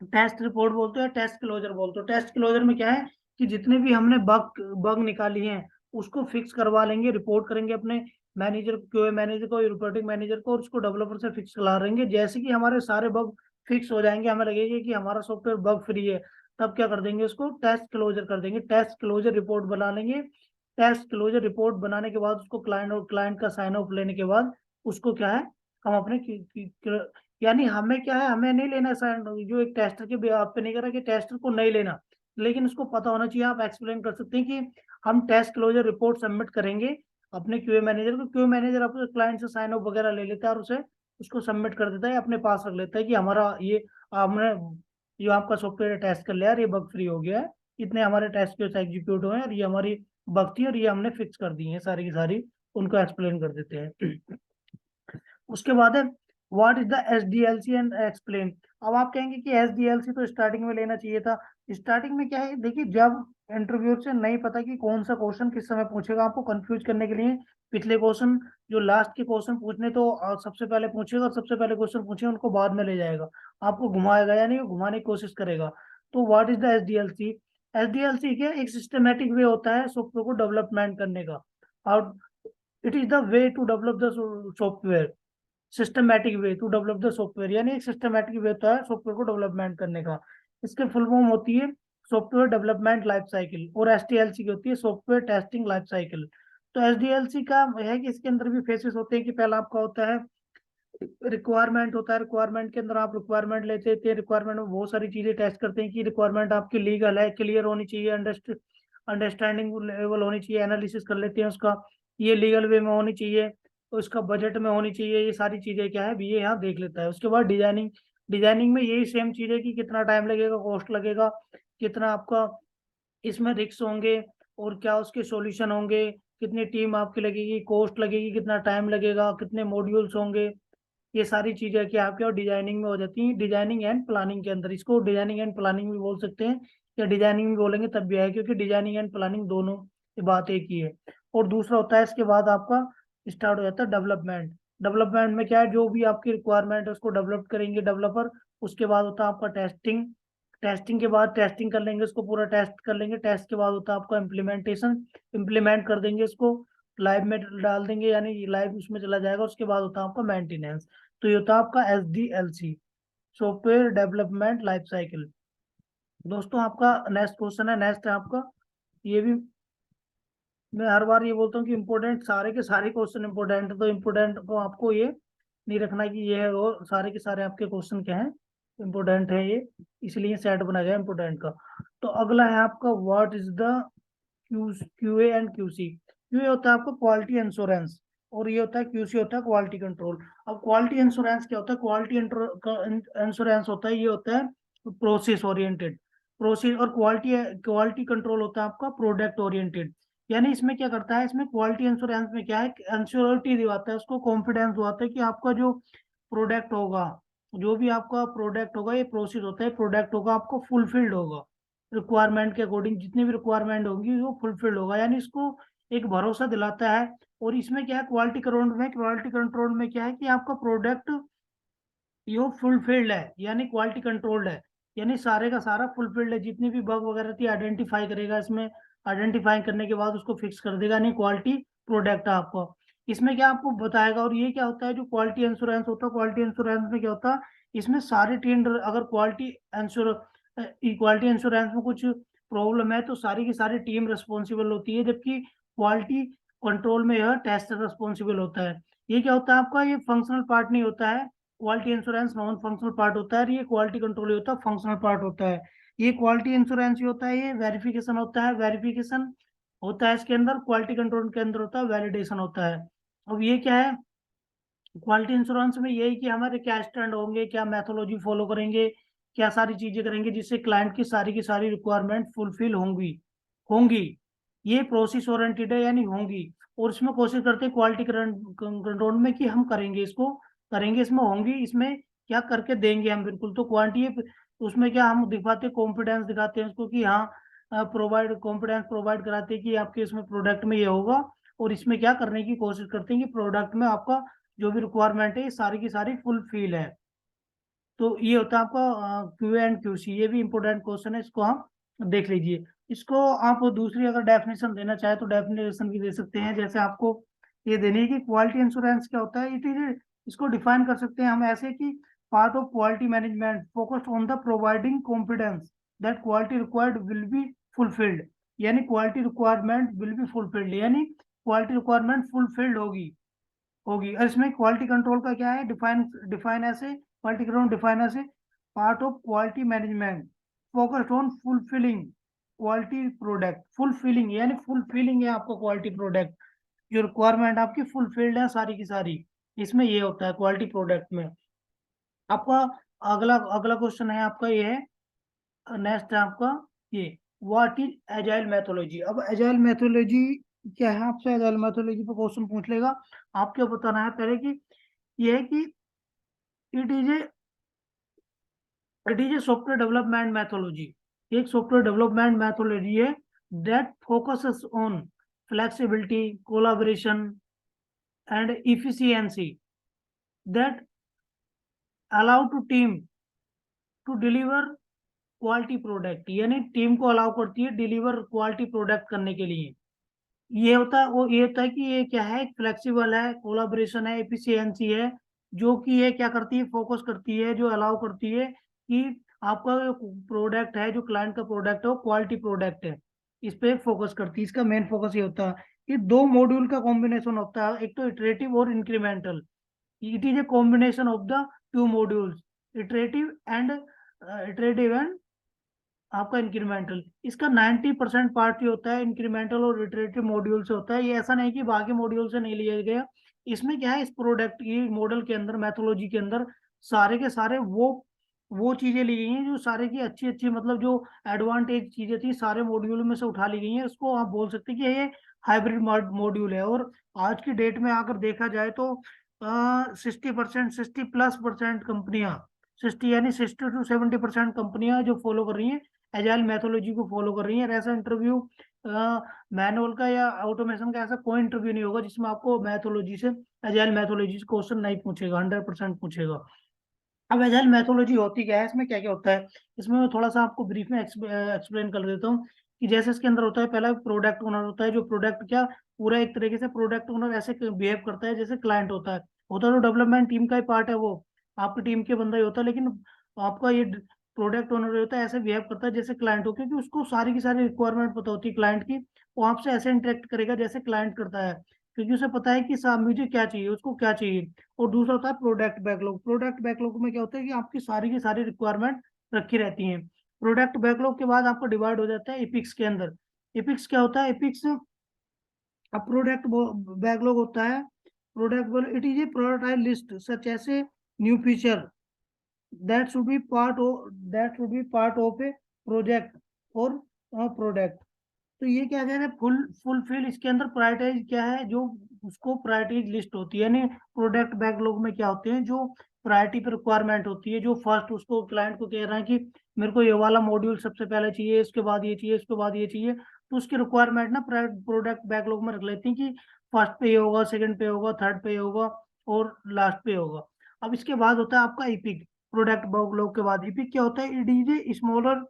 टेस्ट रिपोर्ट बोलते हैं, टेस्ट क्लोजर बोलते हो। टेस्ट क्लोजर में क्या है कि जितने भी हमने बग बग निकाली हैं उसको फिक्स करवा लेंगे, रिपोर्ट करेंगे अपने मैनेजर, क्यूए मैनेजर को, रिपोर्टिंग मैनेजर को, और उसको डेवलपर से फिक्स करा लेंगे। जैसे कि हमारे सारे बग फिक्स हो जाएंगे, हमें लगेगा कि हमारा सॉफ्टवेयर बग फ्री है, तब क्या कर देंगे, उसको टेस्ट क्लोजर कर देंगे, टेस्ट क्लोजर रिपोर्ट बना लेंगे। टेस्ट क्लोजर रिपोर्ट बनाने के बाद उसको क्लाइंट और क्लाइंट का साइन ऑफ लेने के बाद उसको क्या है, हम अपने यानी हमें क्या है, हमें नहीं लेना साइन, जो एक टेस्टर के आप पे नहीं कर रहा कि टेस्टर को नहीं लेना, लेकिन उसको पता होना चाहिए। आप एक्सप्लेन कर सकते हैं कि हम टेस्ट क्लोजर रिपोर्ट सबमिट करेंगे अपने क्यूए मैनेजर को। क्यूए मैनेजर अपने क्लाइंट से साइन ऑफ वगैरह ले लेता है और उसे उसको सबमिट कर देता है, अपने पास रख लेता है कि हमारा ये हमने जो आपका सॉफ्टवेयर टेस्ट कर लिया, ये बग फ्री हो गया है, इतने हमारे टेस्ट केस एग्जीक्यूट हुए हैं, और ये हमारी बग थी और ये हमने फिक्स कर दी है सारी की सारी, उनको एक्सप्लेन कर देते हैं। उसके बाद है what is the SDLC and explain. अब आप कहेंगे कि SDLC तो स्टार्टिंग में लेना चाहिए था। स्टार्टिंग में क्या है, देखिए जब इंटरव्यू से नहीं पता कि कौन सा क्वेश्चन किस समय पूछेगा, आपको कंफ्यूज करने के लिए पिछले क्वेश्चन जो लास्ट के क्वेश्चन पूछने तो सबसे पहले पूछेगा, और सबसे पहले क्वेश्चन पूछेगा उनको बाद में ले जाएगा, आपको घुमाएगा या नहीं घुमाने की कोशिश करेगा। तो what is the SDLC? SDLC क्या एक सिस्टमेटिक वे होता है सॉफ्टवेयर को डेवलपमेंट करने का। और it is the way to develop the software, systematic way to develop the software, यानी एक सिस्टमैटिक वे होता है सॉफ्टवेयर को डेवलपमेंट करने का। इसके फुल फॉर्म होती है सॉफ्टवेयर डेवलपमेंट लाइफ साइकिल, और STLC की होती है सॉफ्टवेयर टेस्टिंग लाइफ साइकिल। तो SDLC का है कि इसके अंदर भी फेसेस होते हैं कि पहला आपका होता है रिक्वायरमेंट होता है। रिक्वायरमेंट के अंदर आप रिक्वायरमेंट लेते थे, रिक्वायरमेंट में बहुत सारी चीजें टेस्ट करते हैं कि रिक्वायरमेंट आपकी लीगल है, क्लियर होनी चाहिए, अंडरस्टैंडिंग लेवल होनी चाहिए, एनालिसिस कर लेते हैं उसका, ये लीगल वे में होनी चाहिए, उसका बजट में होनी चाहिए, ये सारी चीजें क्या है ये यहाँ देख लेता है। उसके बाद डिजाइनिंग, डिजाइनिंग में यही सेम चीज है कि कितना टाइम लगेगा, कॉस्ट लगेगा, कितना आपका इसमें रिस्क होंगे, और क्या उसके सॉल्यूशन होंगे, कितनी टीम आपकी लगेगी, कॉस्ट लगेगी, कितना टाइम लगेगा, कितने मॉड्यूल्स होंगे, ये सारी चीजें क्या आपके और डिजाइनिंग में हो जाती हैं, डिजाइनिंग एंड प्लानिंग के अंदर। इसको डिजाइनिंग एंड प्लानिंग भी बोल सकते हैं, या डिजाइनिंग भी बोलेंगे तब भी है, क्योंकि डिजाइनिंग एंड प्लानिंग दोनों की बात एक ही है। और दूसरा होता है इसके बाद आपका स्टार्ट हो जाता है डेवलपमेंट। डेवलपमेंट में क्या है, जो भी आपकी रिक्वायरमेंट है उसको डेवलप करेंगे डेवलपर। उसके बाद होता है आपका टेस्टिंग। टेस्टिंग के बाद टेस्टिंग कर लेंगे, उसको पूरा टेस्ट कर लेंगे। टेस्ट के बाद होता है आपका इम्प्लीमेंटेशन। इम्प्लीमेंट कर देंगे इसको, लाइव में डाल देंगे, यानी लाइव उसमें चला जाएगा। उसके बाद होता है आपका मेंटेनेंस। तो ये होता है आपका SDLC, software development life cycle. दोस्तों आपका नेक्स्ट क्वेश्चन है, नेक्स्ट है आपका, ये भी मैं हर बार ये बोलता हूँ कि इम्पोर्टेंट सारे के सारे क्वेश्चन इंपोर्टेंट है, तो इम्पोर्टेंट को आपको ये नहीं रखना कि ये है वो, सारे के सारे आपके क्वेश्चन क्या है, इम्पोर्टेंट है ये, इसलिए सेट बनाया गया इम्पोर्टेंट का। तो अगला है आपका, what is the QA and QC। QA होता है आपका क्वालिटी इंश्योरेंस, और ये होता है QC होता है क्वालिटी कंट्रोल। अब क्वालिटी इंश्योरेंस क्या होता है, क्वालिटी इंश्योरेंस होता है, ये होता है प्रोसेस ओरिएंटेड। प्रोसेस, और क्वालिटी क्वालिटी कंट्रोल होता है आपका प्रोडक्ट ओरिएंटेड। यानी इसमें क्या करता है, इसमें क्वालिटी इंश्योरेंस में क्या है, इंश्योरिटी दिलाता है उसको, कॉन्फिडेंस दिलाता है कि आपका जो प्रोडक्ट होगा, जो भी आपका प्रोडक्ट होगा, ये प्रोसेस होता है, प्रोडक्ट होगा आपको फुलफिल्ड होगा, रिक्वायरमेंट के अकॉर्डिंग जितनी भी रिक्वायरमेंट होगी वो फुलफिल्ड होगा, यानी इसको एक भरोसा दिलाता है। और इसमें क्या है, क्वालिटी कंट्रोल में क्या है कि आपका प्रोडक्ट ये फुलफिल्ड है, यानी क्वालिटी कंट्रोल्ड है, यानी सारे का सारा फुलफिल्ड है। जितनी भी बग वगैरह थी आइडेंटिफाई करेगा इसमें, आइडेंटिफाई करने के बाद उसको फिक्स कर देगा, नहीं क्वालिटी प्रोडक्ट है आपको। इसमें क्या आपको बताएगा। और ये क्या होता है, जो क्वालिटी इंश्योरेंस होता है, क्वालिटी इंश्योरेंस में क्या होता है, इसमें सारी टीम, अगर क्वालिटी इंश्योरेंस में कुछ प्रॉब्लम है तो सारी की सारी टीम रिस्पॉन्सिबल होती है, जबकि क्वालिटी कंट्रोल में यह टेस्टर रिस्पॉन्सिबल होता है। ये क्या होता है आपका, ये फंक्शनल पार्ट नहीं होता है, quality insurance non functional part होता है, और ये क्वालिटी कंट्रोल होता है फंक्शनल पार्ट होता है। ये क्वालिटी इंश्योरेंस ही होता है, ये वेरिफिकेशन होता है, वेरिफिकेशन होता है इसके अंदर, क्वालिटी कंट्रोल के अंदर होता है वैलिडेशन होता है। अब ये क्या है, क्वालिटी इंश्योरेंस में यही कि हमारे क्या स्टैंड होंगे, क्या मैथोलॉजी फॉलो करेंगे, क्या सारी चीजें करेंगे जिससे क्लाइंट की सारी रिक्वायरमेंट फुलफिल होंगी होंगी ये प्रोसेस ओरिएंटेड है, यानी होंगी। और इसमें कोशिश करते हैं क्वालिटी कंट्रोल में कि हम करेंगे, इसको करेंगे, इसमें होंगी, इसमें क्या करके देंगे हम बिल्कुल। तो क्वांटिटी उसमें क्या हम दिखाते हैं, कॉन्फिडेंस दिखाते हैं उसको कि हाँ, कॉन्फिडेंस प्रोवाइड कराते हैं कि आपके इसमें प्रोडक्ट में ये होगा। और इसमें क्या करने की कोशिश करते हैं कि प्रोडक्ट में आपका जो भी रिक्वायरमेंट है ये सारी की सारी फुलफिल है। तो ये होता है आपका QA एंड QC। ये भी इंपॉर्टेंट क्वेश्चन है, इसको हम देख लीजिए। इसको आप दूसरी अगर डेफिनेशन देना चाहे तो डेफिनेशन भी दे सकते हैं, जैसे आपको ये देनी है कि क्वालिटी इंश्योरेंस क्या होता है, इट इज, इसको डिफाइन कर सकते हैं हम ऐसे कि part of quality management focused on the providing confidence that quality required will be fulfilled. यानी quality requirement will be fulfilled, यानी क्वालिटी रिक्वायरमेंट फुलफिल्ड होगी। और इसमें क्वालिटी कंट्रोल का क्या है, डिफाइन डिफाइन ऐसे, क्वालिटी कंट्रोल डिफाइन ऐसे, part of quality management focused on fulfilling quality product. Fulfilling यानी फुलफिलिंग है आपका क्वालिटी प्रोडक्ट, जो रिक्वायरमेंट आपकी फुलफिल्ड है सारी की सारी, इसमें ये होता है क्वालिटी प्रोडक्ट में। आपका अगला अगला क्वेश्चन है आपका, ये है नेक्स्ट है आपका, ये व्हाट इज एजाइल मैथोलॉजी। अब एजाइल मैथोलॉजी क्या है, आपसे एजाइल मैथोलॉजी पे क्वेश्चन पूछ लेगा। आपको बताना है पहले कि ये है कि it is a software development methodology. एक सॉफ्टवेयर डेवलपमेंट मैथोलॉजी है that focuses on flexibility, collaboration and efficiency, that allow to team to deliver quality product. यानी टीम को अलाउ करती है डिलीवर क्वालिटी प्रोडक्ट करने के लिए। ये होता है वो, ये होता है कि ये क्या है, फ्लेक्सिबल है, कोलाबरेशन है, एफिशिएंसी है, जो कि ये क्या करती है, फोकस करती है, जो अलाउ करती है कि आपका जो प्रोडक्ट है, जो क्लाइंट का प्रोडक्ट है वो क्वालिटी प्रोडक्ट है, इस पे फोकस करती है। इसका मेन फोकस ये होता है कि दो मॉड्यूल का कॉम्बिनेशन होता है, एक तो इटरेटिव और incremental. It is a combination of the two modules, iterative and आपका इंक्रीमेंटल। इसका 90% पार्ट ये होता है इंक्रीमेंटल और इटरेटिव मॉड्यूल से होता है। ये ऐसा नहीं कि बाकी मॉड्यूल से नहीं लिया गया। इसमें क्या है, इस प्रोडक्ट की मॉडल के अंदर, मैथोलॉजी के अंदर सारे के सारे वो चीजें ली गई हैं जो सारे की अच्छी अच्छी, मतलब जो एडवांटेज चीजें थी सारे मॉड्यूल में से उठा ली गई हैं। उसको आप बोल सकते हैं कि ये हाइब्रिड मॉड्यूल है। और आज की डेट में अगर देखा जाए तो 60%, 60+% कंपनियां, 60 यानी 60 to 70% कंपनियां जो फॉलो कर रही हैं एजाइल मैथोलॉजी को फॉलो कर रही हैं। और ऐसा इंटरव्यू मैनुअल का या ऑटोमेशन का ऐसा कोई इंटरव्यू नहीं होगा जिसमें आपको मैथोलॉजी से, एजाइल मैथोलॉजी से क्वेश्चन नहीं पूछेगा, 100% पूछेगा। अब एजाइल मैथोलॉजी होती क्या है, इसमें क्या क्या होता है, इसमें मैं थोड़ा सा आपको ब्रीफ में एक्सप्लेन कर देता हूँ। कि जैसे इसके अंदर होता है, पहला प्रोडक्ट ओनर होता है, जो प्रोडक्ट क्या पूरा एक तरीके से प्रोडक्ट ओनर ऐसे बिहेव करता है जैसे क्लाइंट होता है तो डेवलपमेंट टीम का ही पार्ट है वो, आपकी टीम के बंदा ही होता है, लेकिन आपका ये प्रोडक्ट ओनर होता है ऐसे बिहेव करता है जैसे क्लाइंट हो, क्योंकि उसको सारी की सारी रिक्वायरमेंट पता होती है क्लाइंट की। वो आपसे ऐसे इंटरेक्ट करेगा जैसे क्लाइंट करता है, क्योंकि उसे पता है कि मुझे क्या चाहिए, उसको क्या चाहिए। और दूसरा होता है प्रोडक्ट बैकलॉग। प्रोडक्ट बैकलॉग में क्या होता है कि आपकी सारी की सारी रिक्वायरमेंट रखी रहती हैं। प्रोडक्ट बैकलॉग के बाद आपको डिवाइड हो जाता है इपिक्स के अंदर। इपिक्स क्या होता है, इपिक्स अब प्रोडक्ट बैकलॉग होता है, product it is a prototype list such as new feature that should be part of a project और प्रोडक्ट। तो ये क्या कह रहे हैं, फुलफिल इसके अंदर प्रायोरिटाइज क्या है, जो उसको प्रायोरिटीज लिस्ट होती है, यानी प्रोडक्ट बैकलॉग में क्या होते हैं जो प्रायोरिटी पर रिक्वायरमेंट होती है, जो फर्स्ट उसको क्लाइंट को कह रहा है कि मेरे को ये वाला मॉड्यूल सबसे पहले चाहिए, इसके बाद ये चाहिए, इसके बाद ये चाहिए, तो उसकी रिक्वायरमेंट ना प्रोडक्ट बैकलॉग में रख लेते हैं कि फर्स्ट पे ये होगा, सेकंड पे होगा, थर्ड पे होगा और लास्ट पे होगा। अब इसके बाद होता है आपका ईपिक। प्रोडक्ट बैकलॉग के बाद ईपिक क्या होता है, it is a smaller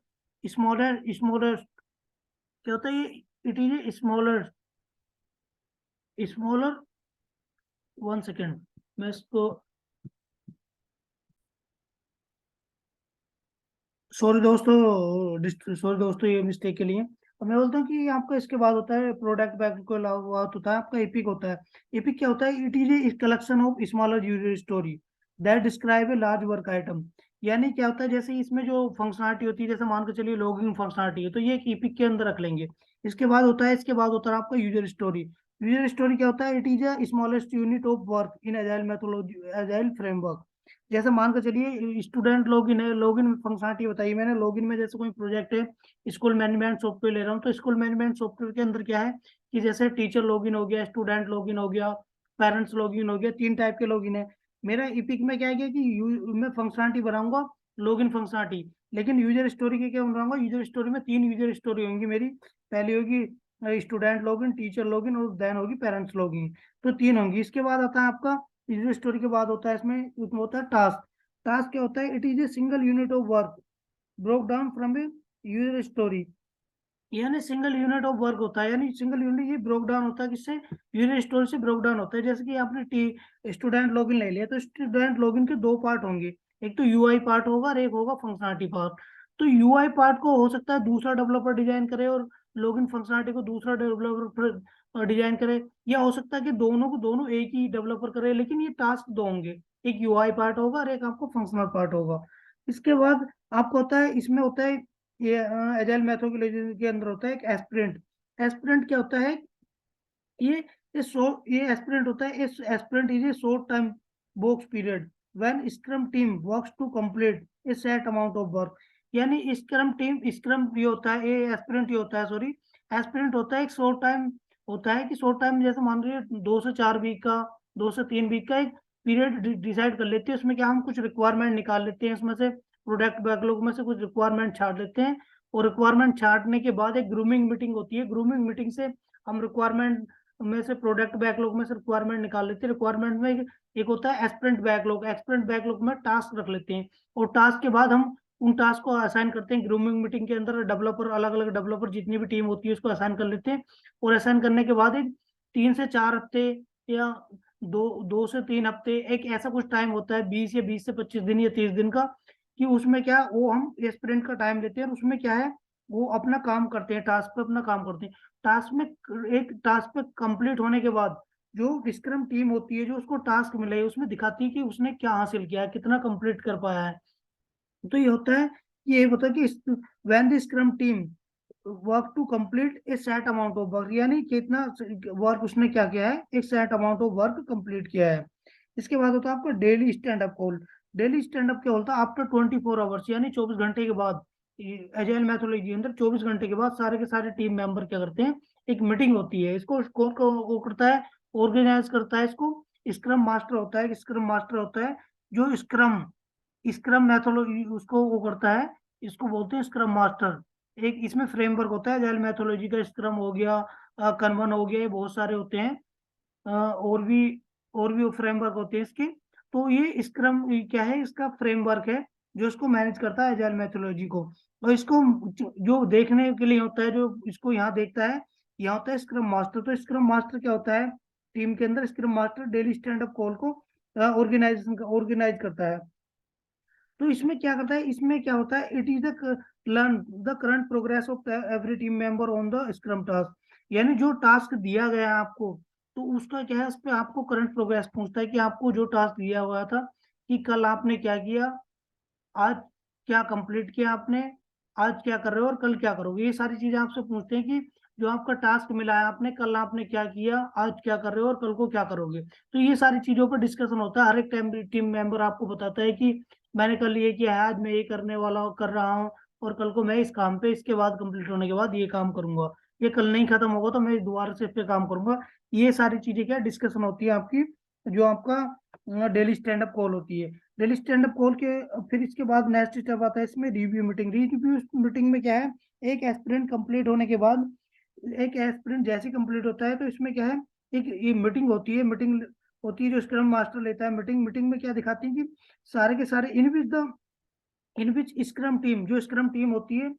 smaller क्या होता है ये, it is a smaller 1 second, मैं इसको, सॉरी दोस्तों ये मिस्टेक के लिए। अब मैं बोलता हूँ कि आपका इसके बाद होता है प्रोडक्ट बैक को अलावा होता है आपका एपिक होता है। एपिक क्या होता है, it is a collection of smaller user story that describe a large work item. यानी क्या होता है, जैसे इसमें जो फंक्शनलिटी होती है, जैसे मान के चलिए लॉगिंग फंक्शनलिटी है, तो ये एक एपिक के अंदर रख लेंगे। इसके बाद होता है आपका यूजर स्टोरी। यूजर स्टोरी क्या होता है, it is a smallest unit of work in agile methodology, agile framework. जैसे मान के चलिए स्टूडेंट लॉगिन है, लॉगिन फंक्शनलिटी बताई मैंने। लॉगिन में जैसे कोई प्रोजेक्ट है, स्कूल मैनेजमेंट सॉफ्टवेयर ले रहा हूँ, तो स्कूल मैनेजमेंट सॉफ्टवेयर के अंदर क्या है कि जैसे टीचर लॉगिन हो गया, स्टूडेंट लॉगिन हो गया, पेरेंट्स लॉगिन हो गया, 3 टाइप के लॉगिन है। मेरा इपिक में क्या है कि मैं फंक्शनलिटी बनाऊंगा लॉगिन फंक्शनलिटी, लेकिन यूजर स्टोरी के क्या बनाऊंगा, यूजर स्टोरी में 3 यूजर स्टोरी होंगी मेरी। पहली होगी स्टूडेंट लॉगिन, टीचर लॉगिन और देन होगी पेरेंट्स लॉगिन। तो 3 होंगी। इसके बाद आता है आपका यूजर स्टोरी के बाद होता है इसमें होता है टास्क। टास्क क्या होता है, it is a single unit of work broke down from a user story. यानी सिंगल यूनिट ऑफ वर्क होता है, यानी सिंगल यूनिट ये ब्रोक डाउन होता है किससे, यूजर स्टोरी से ब्रोक डाउन होता है। जैसे कि आपने स्टूडेंट लॉगिन ले लिया, तो स्टूडेंट लॉगिन के 2 पार्ट होंगे, एक तो यूआई पार्ट होगा और एक होगा फंक्शनलिटी पार्ट। तो यूआई पार्ट को हो सकता है दूसरा डेवलपर डिजाइन करे और लॉगिन फंक्शनलिटी को दूसरा डेवलपर डिजाइन करे, या हो सकता है कि दोनों को दोनों एक ही डेवलपर करे, लेकिन ये टास्क 2 होंगे, एक यूआई पार्ट होगा और एक आपको फंक्शनल पार्ट होगा। इसके बाद आपको होता है, इसमें होता है ये एजाइल मेथोडोलॉजी के अंदर होता है एक एस्पिरेंट। एस्पिरेंट क्या होता है, ये ये एस्पिरेंट होता है, इस sprint is a short time box period when scrum team works to complete a set amount of work. यानी स्क्रम ये होता है, ये एस्पिरेंट ये होता है, सॉरी, एस्पिरेंट होता है एक शॉर्ट टाइम, होता है कि शॉर्ट टाइम जैसे मान लीजिए 2 से 4 वीक का, 2 से 3 वीक का एक पीरियड डिसाइड कर लेते हैं। उसमें क्या हम कुछ रिक्वायरमेंट निकाल लेते हैं, इसमें से प्रोडक्ट बैकलॉग में से कुछ रिक्वायरमेंट छाट लेते हैं। और रिक्वायरमेंट छाटने के बाद एक ग्रूमिंग मीटिंग होती है, ग्रूमिंग मीटिंग से हम रिक्वायरमेंट में से, प्रोडक्ट बैकलॉग में से रिक्वायरमेंट निकाल लेते हैं। रिक्वायरमेंट में एक होता है एस्पिरेंट बैकलॉग, एस्पिरेंट बैकलॉग में टास्क रख लेते हैं। और टास्क के बाद हम उन टास्क को असाइन करते हैं ग्रूमिंग मीटिंग के अंदर। डेवलपर अलग अलग डेवलपर जितनी भी टीम होती है उसको असाइन कर लेते हैं। और असाइन करने के बाद एक 3 से 4 हफ्ते या 2 से 3 हफ्ते एक ऐसा कुछ टाइम होता है, 20 या 25 दिन या 30 दिन का, कि उसमें क्या वो हम स्प्रिंट का टाइम लेते हैं और उसमें क्या है वो अपना काम करते हैं, टास्क पे अपना काम करते हैं। टास्क में एक टास्क पे कंप्लीट होने के बाद जो स्क्रम टीम होती है जो उसको टास्क मिला है उसमें दिखाती है कि उसने क्या हासिल किया है, कितना कंप्लीट कर पाया है। तो ये होता है, ये होता है कि when the scrum team work to complete a set amount of work, यानी कितना वर्क उसने क्या किया है, एक set amount of work complete किया है। इसके बाद होता है आपका daily stand up call. Daily stand up क्या होता है, आफ्टर 24 आवर्स, यानी 24 घंटे के बाद। एजाइल मैथोडोलॉजी के अंदर 24 घंटे के बाद सारे के सारे टीम मेंबर क्या करते हैं, एक मीटिंग होती है, इसको कौन को करता है, ऑर्गेनाइज करता है इसको, स्क्रम मास्टर होता है, स्क्रम मास्टर होता है जो स्क्रम स्क्रम मैथोलॉजी उसको वो करता है, इसको बोलते हैं स्क्रम मास्टर। एक इसमें फ्रेमवर्क होता है, एजाइल मैथोलॉजी का स्क्रम हो गया, कन्वन हो गया, ये बहुत सारे होते हैं, और भी फ्रेमवर्क होते हैं इसके। तो ये स्क्रम क्या है, इसका फ्रेमवर्क है जो इसको मैनेज करता है एजाइल मैथोलॉजी को। और इसको जो देखने के लिए होता है, जो इसको यहाँ देखता है, यहाँ होता है स्क्रम मास्टर। तो स्क्रम मास्टर क्या होता है, टीम के अंदर scrum master daily stand up call को ऑर्गेनाइज करता है। तो इसमें क्या करता है, इसमें क्या होता है, it is the learn the current progress of every team member on the scrum task. यानी जो टास्क दिया गया है आपको, तो उसका क्या है, उस पर आपको करंट प्रोग्रेस पूछता है कि आपको जो टास्क दिया हुआ था कि कल आपने क्या किया, आज क्या कंप्लीट किया आपने, आज क्या कर रहे हो और कल क्या करोगे। ये सारी चीजें आपसे पूछते हैं कि जो आपका टास्क मिला है आपने, कल आपने क्या किया, आज क्या कर रहे हो और कल को क्या करोगे। तो ये सारी चीजों पर डिस्कशन होता है। हर एक टाइम टीम मेंबर आपको बताता है कि मैंने कल ये किया है, आज मैं ये करने वाला कर रहा हूँ, और कल को मैं इस काम पे, इसके बाद कंप्लीट होने के बाद ये काम करूंगा, ये कल नहीं खत्म होगा तो मैं दोबारा से इस पे काम करूंगा। ये सारी चीजें क्या डिस्कशन होती है आपकी, जो आपका डेली स्टैंड अप कॉल होती है। डेली स्टैंड अप कॉल के फिर इसके बाद नेक्स्ट स्टेप आता है इसमें रिव्यू मीटिंग। रिव्यू मीटिंग में क्या है, एक एस्पिरेंट कंप्लीट होने के बाद, एक एस्पिरेंट जैसे कंप्लीट होता है तो इसमें क्या है, एक ये मीटिंग होती है, मीटिंग होती है जो स्क्रम मास्टर लेता है। मीटिंग मीटिंग में क्या दिखाती है कि सारे के सारे इन विच स्क्रम टीम, जो स्क्रम टीम होती है,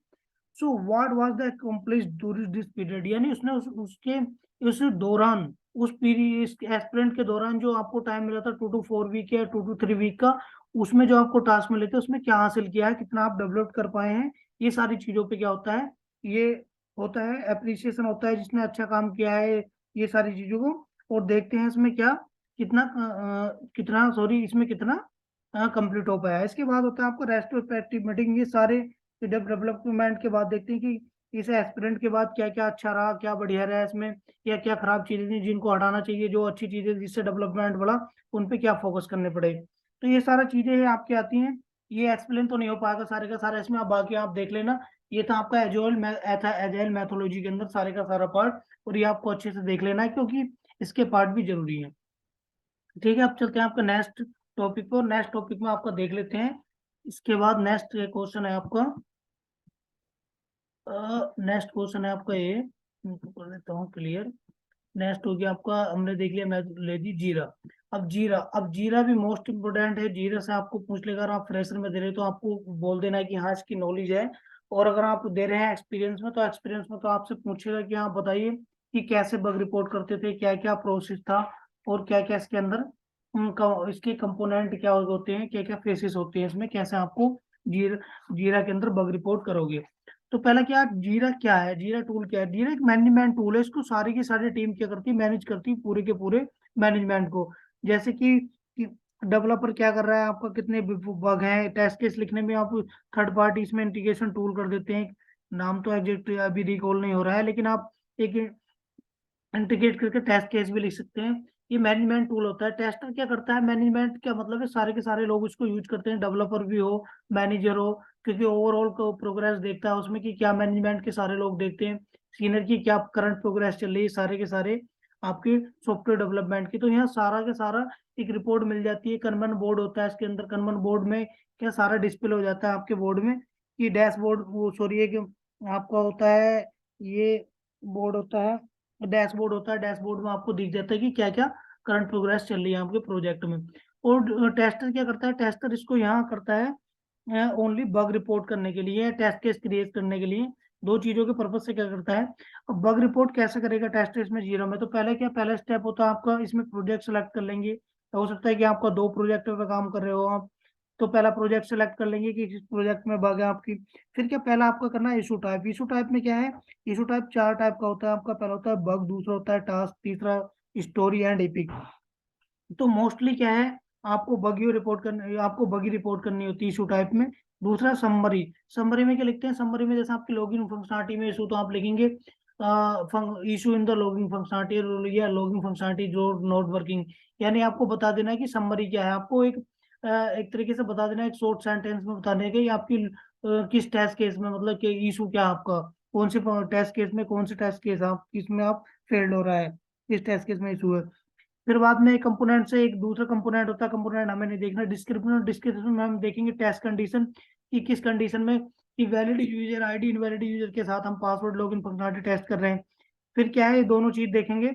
so what was the accomplished during this period. यानी उसने उसके उस दौरान, उस पीरियड इस एस्पिरेंट के दौरान जो आपको टाइम मिला था 2 to 4 वीक या 2 to 3 वीक का, उसमें जो आपको टास्क मिले थे उसमें क्या हासिल किया है, कितना आप डेवलप कर पाए हैं। ये सारी चीजों पे क्या होता है, ये होता है अप्रिसिएशन होता है, जिसने अच्छा काम किया है, ये सारी चीजों को। और देखते हैं इसमें क्या, कितना सॉरी इसमें कितना कंप्लीट हो पाया है। इसके बाद होता है आपको रेट्रोस्पेक्टिव मीटिंग। ये सारे डेवलपमेंट के बाद देखते हैं कि इस एस्पिरेंट के बाद क्या क्या अच्छा रहा, क्या बढ़िया रहा इसमें, या क्या खराब चीजें थी जिनको हटाना चाहिए, जो अच्छी चीजें जिससे डेवलपमेंट बढ़ा उन पे क्या फोकस करने पड़े। तो ये सारा चीजें हैं आपकी आती हैं। ये एक्सप्लेन तो नहीं हो पाएगा सारे का सारा इसमें, आप बाकी आप देख लेना। ये था आपका एजाइल मैथोलॉजी के अंदर सारे का सारा पार्ट, और ये आपको अच्छे से देख लेना है क्योंकि इसके पार्ट भी जरूरी है। ठीक है, अब चलते हैं आपका नेक्स्ट टॉपिक पर। नेक्स्ट टॉपिक में आपका देख लेते हैं। इसके बाद नेक्स्ट क्वेश्चन है आपका, नेक्स्ट क्वेश्चन है आपका ये, इनको कर देता हूँ क्लियर। नेक्स्ट हो गया आपका, हमने देख लिया मैथोलॉजी जीरा। अब जीरा भी मोस्ट इंपोर्टेंट है। जीरा से आपको पूछ लेगा, अगर आप फ्रेशर में दे रहे हो तो आपको बोल देना है कि हाँ इसकी नॉलेज है, और अगर आप दे रहे हैं एक्सपीरियंस में तो एक्सपीरियंस में तो आपसे पूछेगा कि आप बताइए कि कैसे बग रिपोर्ट करते थे, क्या क्या प्रोसेस था, और क्या क्या इसके अंदर इसके कंपोनेंट क्या होते हैं, क्या क्या फेसेस होते हैं इसमें, कैसे आपको जीरा जीरा के अंदर बग रिपोर्ट करोगे। तो पहला क्या, जीरा क्या है, जीरा टूल क्या है। जीरा एक मैनेजमेंट टूल है, इसको सारी की सारी टीम क्या करती है, मैनेज करती है पूरे के पूरे मैनेजमेंट को। जैसे कि डेवलपर क्या कर रहा है, आपका कितने बग हैं, टेस्ट केस लिखने में आप थर्ड पार्टी इसमें इंटीग्रेशन टूल कर देते हैं। नाम तो एग्जैक्ट अभी रिकॉल नहीं हो रहा है, लेकिन आप एक इंटीग्रेट करके टेस्ट केस भी लिख सकते हैं। ये मैनेजमेंट टूल होता है। टेस्टर क्या करता है, मैनेजमेंट क्या मतलब है, सारे के सारे लोग इसको यूज करते हैं, डेवलपर भी हो, मैनेजर हो, क्योंकि ओवरऑल को प्रोग्रेस देखता है उसमें कि क्या मैनेजमेंट के सारे लोग देखते हैं, सीनियर की क्या करंट प्रोग्रेस चल रही है, सारे के सारे आपके सॉफ्टवेयर डेवलपमेंट की। तो यहाँ सारा के सारा एक रिपोर्ट मिल जाती है। कनमन बोर्ड होता है इसके अंदर, कनमन बोर्ड में क्या सारा डिस्प्ले हो जाता है आपके बोर्ड में, कि डैशबोर्ड वो सॉरी है कि आपका होता है ये बोर्ड होता है, डैशबोर्ड होता है। डैशबोर्ड में आपको दिख जाता है कि क्या क्या करंट प्रोग्रेस चल रही है आपके प्रोजेक्ट में। और टेस्टर क्या करता है, टेस्टर इसको यहाँ करता है ओनली बग रिपोर्ट करने के लिए, टेस्ट केस क्रिएट करने के लिए, दो चीजों के पर्पज से क्या करता है। अब बग रिपोर्ट कैसे करेगा टेस्टर इसमें जीरो में, तो पहले क्या, पहला स्टेप होता है आपका, इसमें प्रोजेक्ट सेलेक्ट कर लेंगे। तो हो सकता है कि आपका 2 प्रोजेक्ट पे काम कर रहे हो आप, तो पहला प्रोजेक्ट सेलेक्ट कर लेंगे कि किस प्रोजेक्ट में बग है आपकी। फिर क्या, पहला आपका करना है इशू टाइप। इशू टाइप में क्या है, इशू टाइप 4 टाइप का होता है आपका। पहला होता है बग, दूसरा होता है टास्क, तीसरा स्टोरी एंड एपिक। तो मोस्टली क्या है, आपको बगी रिपोर्ट करनी होती है इशू टाइप में। दूसरा समरी। समरी में क्या लिखते हैं, समरी में जैसे आपकी लॉगिन फंक्शनलिटी में इशू, तो आप लिखेंगे issue in the logging functionality या लॉगिंग फंक्शनलिटी जो नॉट वर्किंग। यानी आपको बता देना है कि समरी क्या है, आपको एक तरीके से बता देना है, एक शॉर्ट सेंटेंस में बता देना है कि आपकी किस टेस्ट केस में, मतलब कि इशू क्या है आपका, कौन से टेस्ट केस में, कौन से टेस्ट केस आप इसमें आप फेल्ड हो रहा है, किस टेस्ट केस में इशू है। फिर बाद में एक कंपोनेंट से एक दूसरा कंपोनेंट होता है, कंपोनेंट हमें नहीं देखना। डिस्क्रिप्शन, डिस्क्रिप्शन में हम देखेंगे टेस्ट कंडीशन, कि किस कंडीशन में कि valid user ID invalid user के साथ हम पासवर्ड लॉगिन फंक्शनलिटी टेस्ट कर रहे हैं। फिर क्या है, ये दोनों चीज देखेंगे।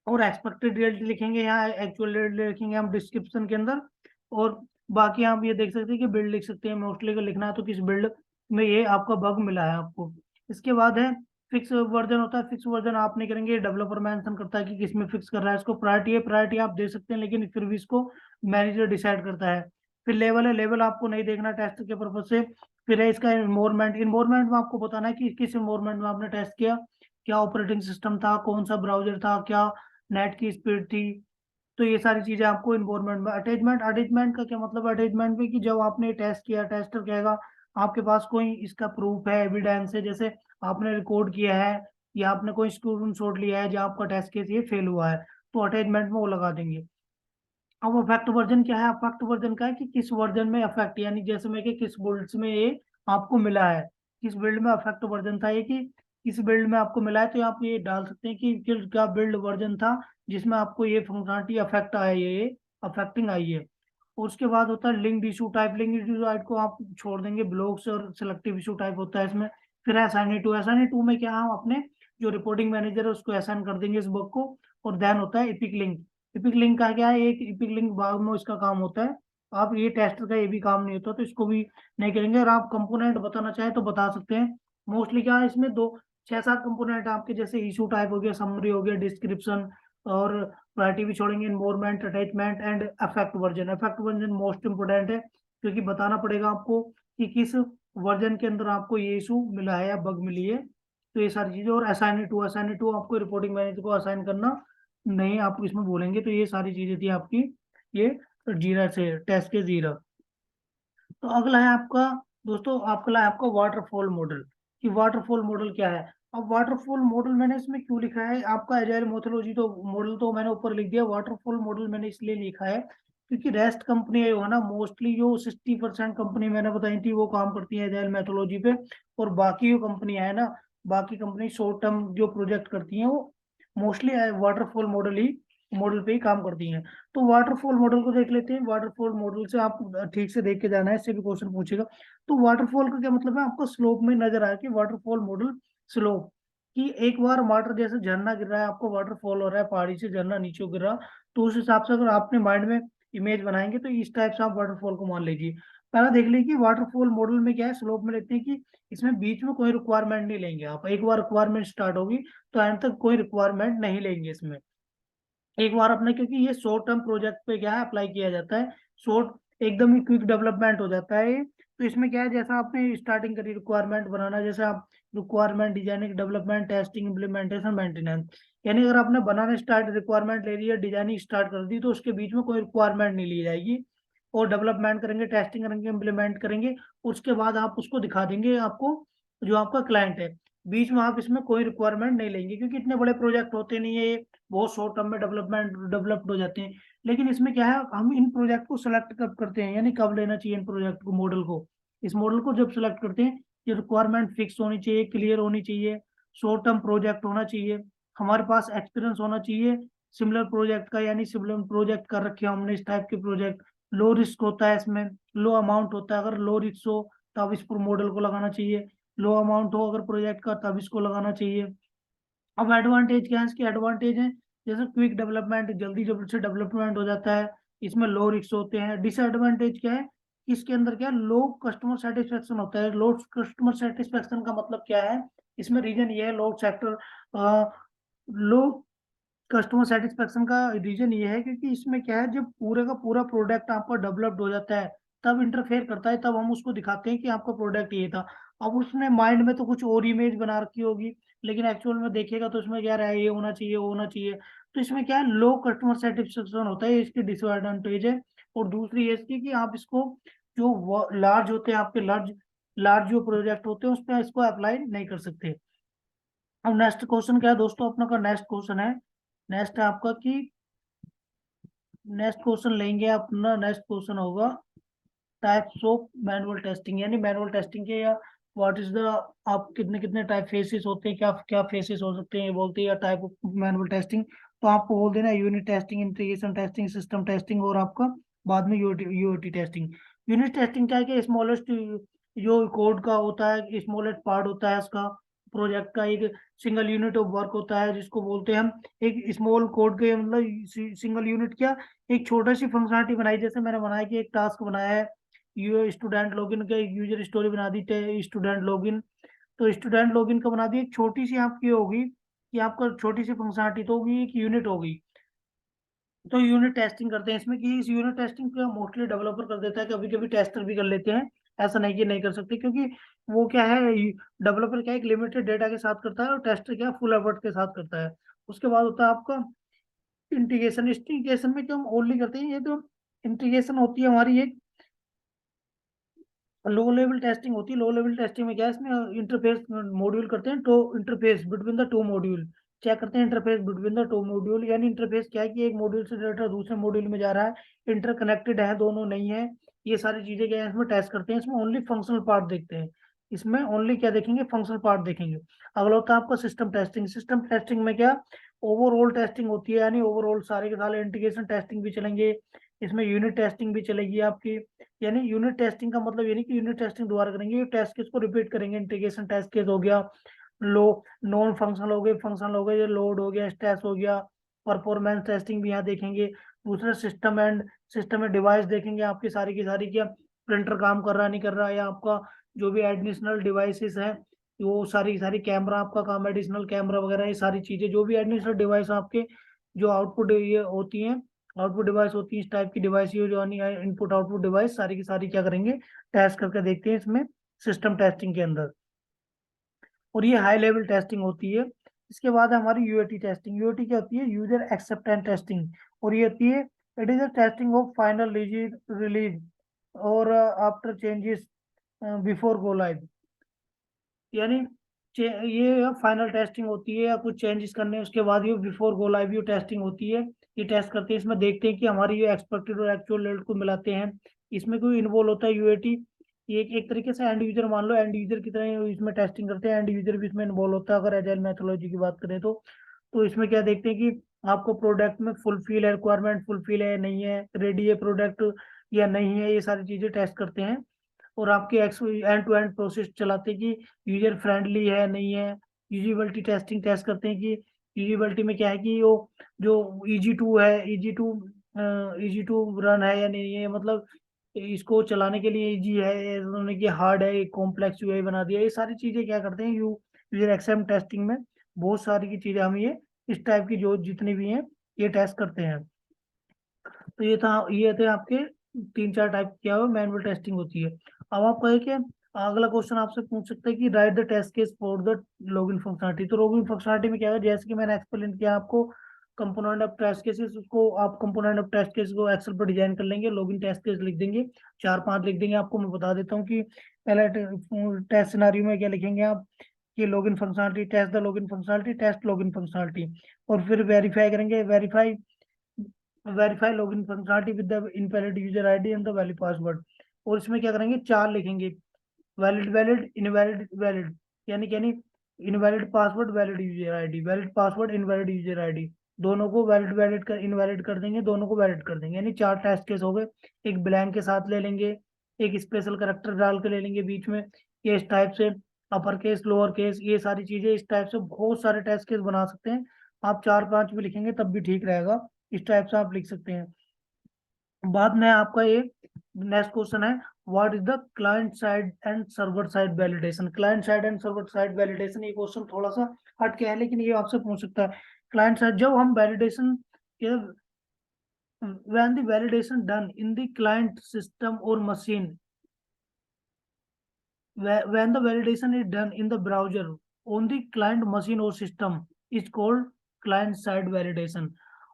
और एक्सपेक्टेड रिजल्ट लिखेंगे, यहाँ एक्चुअल रिजल्ट लिखेंगे हम डिस्क्रिप्शन के अंदर। और बाकी आप ये देख सकते हैं कि बिल्ड लिख सकते हैं, मोस्टली अगर लिखना है तो किस बिल्ड में ये आपका बग मिला है आपको। इसके बाद है फिक्स वर्जन होता है। फिक्स वर्जन आप नहीं करेंगे, डेवलपर मेंशन करता है कि किस में फिक्स कर रहा है। इसको प्रायोरिटी है, प्रायोरिटी आप दे सकते हैं, लेकिन फिर भी इसको मैनेजर डिसाइड करता है। फिर लेवल है, लेवल आपको नहीं देखना टेस्ट के पर्पज से। फिर है इसका इन्वायरमेंट, इन्वायरमेंट में आपको बताना है कि किस इन्वायरमेंट में आपने टेस्ट किया, क्या ऑपरेटिंग सिस्टम था, कौन सा ब्राउजर था, क्या नेट की स्पीड थी। तो ये सारी चीजें आपको इन्वायरमेंट में। अटैचमेंट, अटैचमेंट का क्या मतलब है, अटैचमेंट में कि जब आपने टेस्ट किया, टेस्टर कहेगा आपके पास कोई इसका प्रूफ है, एविडेंस है, जैसे आपने रिकॉर्ड किया है या आपने कोई स्क्रीन शॉट लिया है जहाँ आपका टेस्ट केस ये फेल हुआ है, तो अटैचमेंट में वो लगा देंगे। अब अफेक्ट वर्जन क्या है, अफेक्ट वर्जन का है कि किस वर्जन में अफेक्ट, यानी जैसे मैं कि किस बिल्ड्स में ये आपको मिला है, किस बिल्ड में अफेक्ट वर्जन था ये, कि किस बिल्ड में आपको मिला है। तो आप ये डाल सकते हैं कि क्या बिल्ड वर्जन था जिसमें आपको ये फंक्शनलिटी अफेक्ट आया, ये अफेक्टिंग आई है। और उसके बाद होता है linked issue type. Linked issue type को आप छोड़ देंगे, ब्लॉक्स और सिलेक्टिव इशू टाइप होता है इसमें। फिर एसआईनी टू, एसआईनी टू में क्या हम अपने जो रिपोर्टिंग मैनेजर है उसको असाइन कर देंगे इस बग को। और देन होता है इपिक लिंक। इपिक लिंक का क्या है, एक इपिक लिंक बाद में इसका काम होता है। आप ये टेस्टर का ये भी काम नहीं होता, तो इसको भी नहीं करेंगे। और आप कंपोनेंट बताना चाहें तो बता सकते हैं। मोस्टली क्या है इसमें, दो 6-7 कंपोनेंट आपके, जैसे इशू टाइप हो गया, समरी हो गया, डिस्क्रिप्शन, और वैरायटी भी छोड़ेंगे, environment, attachment and effect version. Effect version most important है, क्योंकि बताना पड़ेगा आपको कि किस वर्जन के अंदर आपको ये इशू मिला है या बग मिली है। तो ये सारी चीजें। और असाइन टू, असाइन टू आपको रिपोर्टिंग मैनेजर को असाइन करना नहीं, आप इसमें बोलेंगे। तो ये सारी चीजें थी आपकी ये जीरा से टेस्ट के जीरा। तो अगला है आपका दोस्तों, अगला है आपका वाटरफॉल मॉडल। कि वाटरफॉल मॉडल क्या है। अब वाटरफॉल मॉडल मैंने इसमें क्यों लिखा है, आपका एजाइल मेथोडोलॉजी तो मॉडल तो मैंने ऊपर लिख दिया, वाटरफॉल मॉडल मैंने इसलिए लिखा है क्योंकि रेस्ट कंपनी है ना, मोस्टली जो 60% कंपनी मैंने बताई थी वो काम करती है एजाइल मेथोडोलॉजी पे। और बाकी जो कंपनियां है ना, बाकी कंपनी शॉर्ट टर्म जो प्रोजेक्ट करती हैं वो मोस्टली वाटरफॉल मॉडल पे ही काम करती हैं। तो वाटरफॉल मॉडल को देख लेते हैं। वाटरफॉल मॉडल से आप ठीक से देख के जाना है, इससे भी क्वेश्चन पूछेगा। तो वाटरफॉल का क्या मतलब है, आपको स्लोप में नजर आया कि वाटरफॉल मॉडल स्लोप, कि एक बार वाटर जैसे झरना गिर रहा है, आपको वाटरफॉल हो रहा है, पहाड़ी से झरना नीचे गिर रहा, तो उस हिसाब से अगर आपने माइंड में इमेज बनाएंगे तो इस टाइप से आप वाटरफॉल को मान लीजिए। पहला देख लीजिए कि वाटरफॉल मॉडल में क्या है, स्लोप में लेते हैं कि इसमें बीच में कोई रिक्वायरमेंट नहीं लेंगे आप। एक बार रिक्वायरमेंट स्टार्ट होगी तो एंड तक कोई रिक्वायरमेंट नहीं लेंगे इसमें। एक बार अपने, क्योंकि ये शॉर्ट टर्म प्रोजेक्ट पे क्या है अप्लाई किया जाता है, शॉर्ट एकदम ही क्विक डेवलपमेंट हो जाता है ये। तो इसमें क्या है, जैसा आपने स्टार्टिंग करी रिक्वायरमेंट बनाना, जैसे आप requirement designing, development, testing, implementation, maintenance, यानी अगर आपने बनाना स्टार्ट, रिक्वायरमेंट ले ली है, डिजाइनिंग स्टार्ट कर दी, तो उसके बीच में कोई रिक्वायरमेंट नहीं ली जाएगी। और डेवलपमेंट करेंगे, टेस्टिंग करेंगे, इम्प्लीमेंट करेंगे, उसके बाद आप उसको दिखा देंगे आपको जो आपका क्लाइंट है। बीच में आप इसमें कोई रिक्वायरमेंट नहीं लेंगे, क्योंकि इतने बड़े प्रोजेक्ट होते नहीं है ये, बहुत शॉर्ट टर्म में डेवलप्ड हो जाते हैं। लेकिन इसमें क्या है, हम इन प्रोजेक्ट को सिलेक्ट कब करते हैं, यानी कब लेना चाहिए इन प्रोजेक्ट को, मॉडल को। इस मॉडल को जब सिलेक्ट करते हैं, ये रिक्वायरमेंट फिक्स होनी चाहिए, क्लियर होनी चाहिए, शॉर्ट टर्म प्रोजेक्ट होना चाहिए, हमारे पास एक्सपीरियंस होना चाहिए सिमिलर प्रोजेक्ट का, यानी सिमिलर प्रोजेक्ट कर रखे हैं हमने इस टाइप के प्रोजेक्ट। लो रिस्क होता है इसमें, लो अमाउंट होता है, अगर लो रिस्क हो तब इस मॉडल को लगाना चाहिए, लो अमाउंट हो अगर प्रोजेक्ट का तब इसको लगाना चाहिए। अब एडवांटेज क्या है, इसकी एडवांटेज है जैसे क्विक डेवलपमेंट, जल्दी जल्दी से डेवलपमेंट हो जाता है, इसमें लो रिस्क होते हैं। डिसएडवांटेज क्या है, इसके अंदर क्या, लो कस्टमर सेटिस्फेक्शन होता है। लो कस्टमर सेटिस्फेक्शन का मतलब क्या है, इसमें रीजन ये है, लो सेक्टर, लो कस्टमर सेटिस्फेक्शन का रीजन ये है क्योंकि इसमें क्या है, जब पूरे का पूरा प्रोडक्ट आपका डेवलप्ड हो जाता है तब इंटरफेयर करता है, तब हम उसको दिखाते हैं कि आपका प्रोडक्ट ये था। अब उसने माइंड में तो कुछ और इमेज बना रखी होगी, लेकिन एक्चुअल में देखेगा तो इसमें क्या रहा है, ये होना चाहिए, वो होना चाहिए। तो इसमें क्या है, लो कस्टमर सेटिस्फेक्शन होता है, ये इसकी डिसएडवांटेज है। और दूसरी ये इसकी कि आप इसको जो लार्ज होते हैं आपके, लार्ज लार्ज जो प्रोजेक्ट होते हैं उस पर इसको अप्लाई नहीं कर सकते। अब नेक्स्ट क्वेश्चन क्या है दोस्तों, अपना का नेक्स्ट क्वेश्चन है, नेक्स्ट है आपका कि नेक्स्ट क्वेश्चन लेंगे अपना, नेक्स्ट क्वेश्चन होगा टाइप्स ऑफ मैनुअल टेस्टिंग, यानी मैनुअल टेस्टिंग के या व्हाट इज द, आप कितने कितने टाइप फेसेस होते हैं, क्या क्या फेसेस हो सकते हैं ये बोलते हैं, या टाइप ऑफ मैनुअल टेस्टिंग। तो आपको बोल देना unit testing, integration testing, system testing, और आपका बाद में यूओटी टेस्टिंग। यूनिट टेस्टिंग क्या है कि स्मॉलेस्ट जो कोड का होता है, स्मॉलेस्ट पार्ट होता है उसका, प्रोजेक्ट का एक सिंगल यूनिट ऑफ वर्क होता है जिसको बोलते हैं हम, एक स्मॉल कोड के मतलब सिंगल यूनिट क्या, एक छोटा सी फंक्शनलिटी बनाई, जैसे मैंने बनाया कि एक टास्क बनाया है, यू स्टूडेंट लॉगिन का एक यूजर स्टोरी बना दी स्टूडेंट लॉगिन। तो स्टूडेंट लॉगिन का बना दी, एक छोटी सी आपकी होगी कि आपका छोटी सी फंक्शनलिटी तो होगी, एक यूनिट होगी। तो यूनिट टेस्टिंग करते हैं इसमें, कि इस यूनिट टेस्टिंग को मोस्टली डेवलपर कर देता है, कभी कभी टेस्टर भी कर लेते हैं। ऐसा नहीं कि नहीं कर सकते, क्योंकि वो क्या है, डेवलपर क्या है, एक लिमिटेड डेटा के साथ करता है, और टेस्टर क्या फुल एफर्ट के साथ करता है। उसके बाद होता है आपका इंटीग्रेशन। इंटीग्रेशन में जो हम ओनली करते हैं, ये जो इंटीग्रेशन होती है हमारी, एक लो लेवल टेस्टिंग होती है। लो लेवल टेस्टिंग में क्या है, इसमें इंटरफेस मॉड्यूल करते हैं, तो interface between the two module check करते हैं, interface between the two module, यानी इंटरफेस क्या है कि एक मॉड्यूल से डाटा दूसरे मॉड्यूल में जा रहा है, इंटरकनेक्टेड है दोनों, नहीं है, ये सारी चीजें क्या है इसमें टेस्ट करते हैं। इसमें ओनली फंक्शनल पार्ट देखते हैं, इसमें ओनली क्या देखेंगे, फंक्शनल पार्ट देखेंगे। अगला होता है आपका सिस्टम टेस्टिंग। सिस्टम टेस्टिंग में क्या, ओवरऑल टेस्टिंग होती है, यानी ओवरऑल सारे के सारे इंटीग्रेशन टेस्टिंग भी चलेंगे, इसमें यूनिट टेस्टिंग भी चलेगी आपकी। यानी यूनिट टेस्टिंग का मतलब ये नहीं कि यूनिट टेस्टिंग दोबारा करेंगे, ये टेस्ट केस को रिपीट करेंगे। इंटीग्रेशन टेस्ट केस हो गया, लो नॉन फंक्शनल हो गए, फंक्शनल हो गए, ये लोड हो गया, स्ट्रेस हो गया, परफॉर्मेंस टेस्टिंग भी यहाँ देखेंगे। दूसरा सिस्टम एंड डिवाइस देखेंगे, आपकी सारी की सारी, क्या प्रिंटर काम कर रहा नहीं कर रहा, या आपका जो भी एडिशनल डिवाइसेस है, वो सारी की सारी, कैमरा आपका काम, एडिशनल कैमरा वगैरह, ये सारी चीजें जो भी एडिशनल डिवाइस आपके जो आउटपुट ये होती हैं, आउटपुट डिवाइस होती है, इस टाइप की डिवाइस, ये जो इनपुट आउटपुट डिवाइस सारी की सारी क्या करेंगे, टेस्ट करके देखते हैं इसमें, सिस्टम टेस्टिंग के अंदर। और ये हाई लेवल टेस्टिंग होती है। इसके बाद है हमारी यूएटी टेस्टिंग। यूएटी क्या होती है, यूजर एक्सेप्टेंस टेस्टिंग। और ये होती है, it is a testing of final release और after changes before go live. यानी ये फाइनल टेस्टिंग होती है, या कुछ चेंजेस करने उसके बाद ये बिफोर गो लाइव ये टेस्टिंग होती है। ये टेस्ट करते हैं, इसमें देखते हैं कि हमारी ये एक्सपेक्टेड और एक्चुअल रेट को मिलाते हैं। इसमें कोई इन्वॉल्व होता है यूएटी, ये एक तरीके से एंड यूजर मान लो, एंड यूजर की तरह इसमें टेस्टिंग करते हैं, एंड यूजर भी इसमें इन्वॉल्व होता है अगर एजाइल मैथोलॉजी की बात करें तो। इसमें क्या देखते हैं कि आपको प्रोडक्ट में फुलफिल है, रिक्वायरमेंट फुलफिल है नहीं है, रेडी है प्रोडक्ट या नहीं है, ये सारी चीजें टेस्ट करते हैं। और आपके एंड टू एंड प्रोसेस चलाते हैं कि यूजर फ्रेंडली है नहीं है। यूजिबिलिटी टेस्टिंग टेस्ट करते हैं कि यूजिबिलिटी में क्या है कि वो जो इजी टू रन है या नहीं है, मतलब इसको चलाने के लिए इजी है या उन्होंने कि हार्ड है, कॉम्प्लेक्स यूआई बना दिया, ये सारी चीजें क्या करते हैं यूजर एक्सेप्टेंस टेस्टिंग में। बहुत सारी की चीजें हम ये इस टाइप की जो जितनी भी हैं ये टेस्ट करते हैं। तो ये थे आपके तीन चार टाइप क्या हो मैनुअल टेस्टिंग होती है। अब आप कहे कि अगला क्वेश्चन आपसे पूछ सकते हैं कि write the test case for the login functionality. तो लॉगिन फंक्शनलिटी में क्या है, जैसे कि मैंने एक्सप्लेन किया आपको, कंपोनेंट ऑफ टेस्ट केसेस, उसको आप कंपोनेंट ऑफ टेस्ट केस को एक्सेल पर डिजाइन कर लेंगे, लॉगिन टेस्ट केस लिख देंगे, चार पांच लिख देंगे। आपको मैं बता देता हूँ कि पहला टेस्ट सिनारियो में क्या लिखेंगे आप, कि login functionality, test the login functionality, test login functionality. और फिर वेरीफाई करेंगे, verify login functionality with the invalid user ID and the valid password. और इसमें क्या करेंगे, चार लिखेंगे, वैलिड वैलिड इनवैलिड वैलिड, यानी invalid password valid user ID, valid password invalid user ID, दोनों को वैलिड वैलिड कर इनवैलिड कर देंगे, दोनों को वैलिड कर देंगे, यानी चार टेस्ट केस हो गए। एक ब्लैंक के साथ ले लेंगे, एक स्पेशल करेक्टर डाल के ले लेंगे बीच में, ये इस टाइप से, अपर केस लोअर केस, ये सारी चीजें इस टाइप से बहुत सारे टेस्ट केस बना सकते हैं। आप चार पांच भी लिखेंगे तब भी ठीक रहेगा, इस टाइप से आप लिख सकते हैं। बाद में आपका ये नेक्स्ट क्वेश्चन है, what is the client side and server side validation. Client side and server side validation, ये क्वेश्चन थोड़ा सा हट के है, लेकिन ये आपसे पूछ सकता है। क्लाइंट साइड, जब हम वैलिडेशन के, when the validation done in the client system or machine, when the validation is done in the browser on the client machine or system is called client side validation.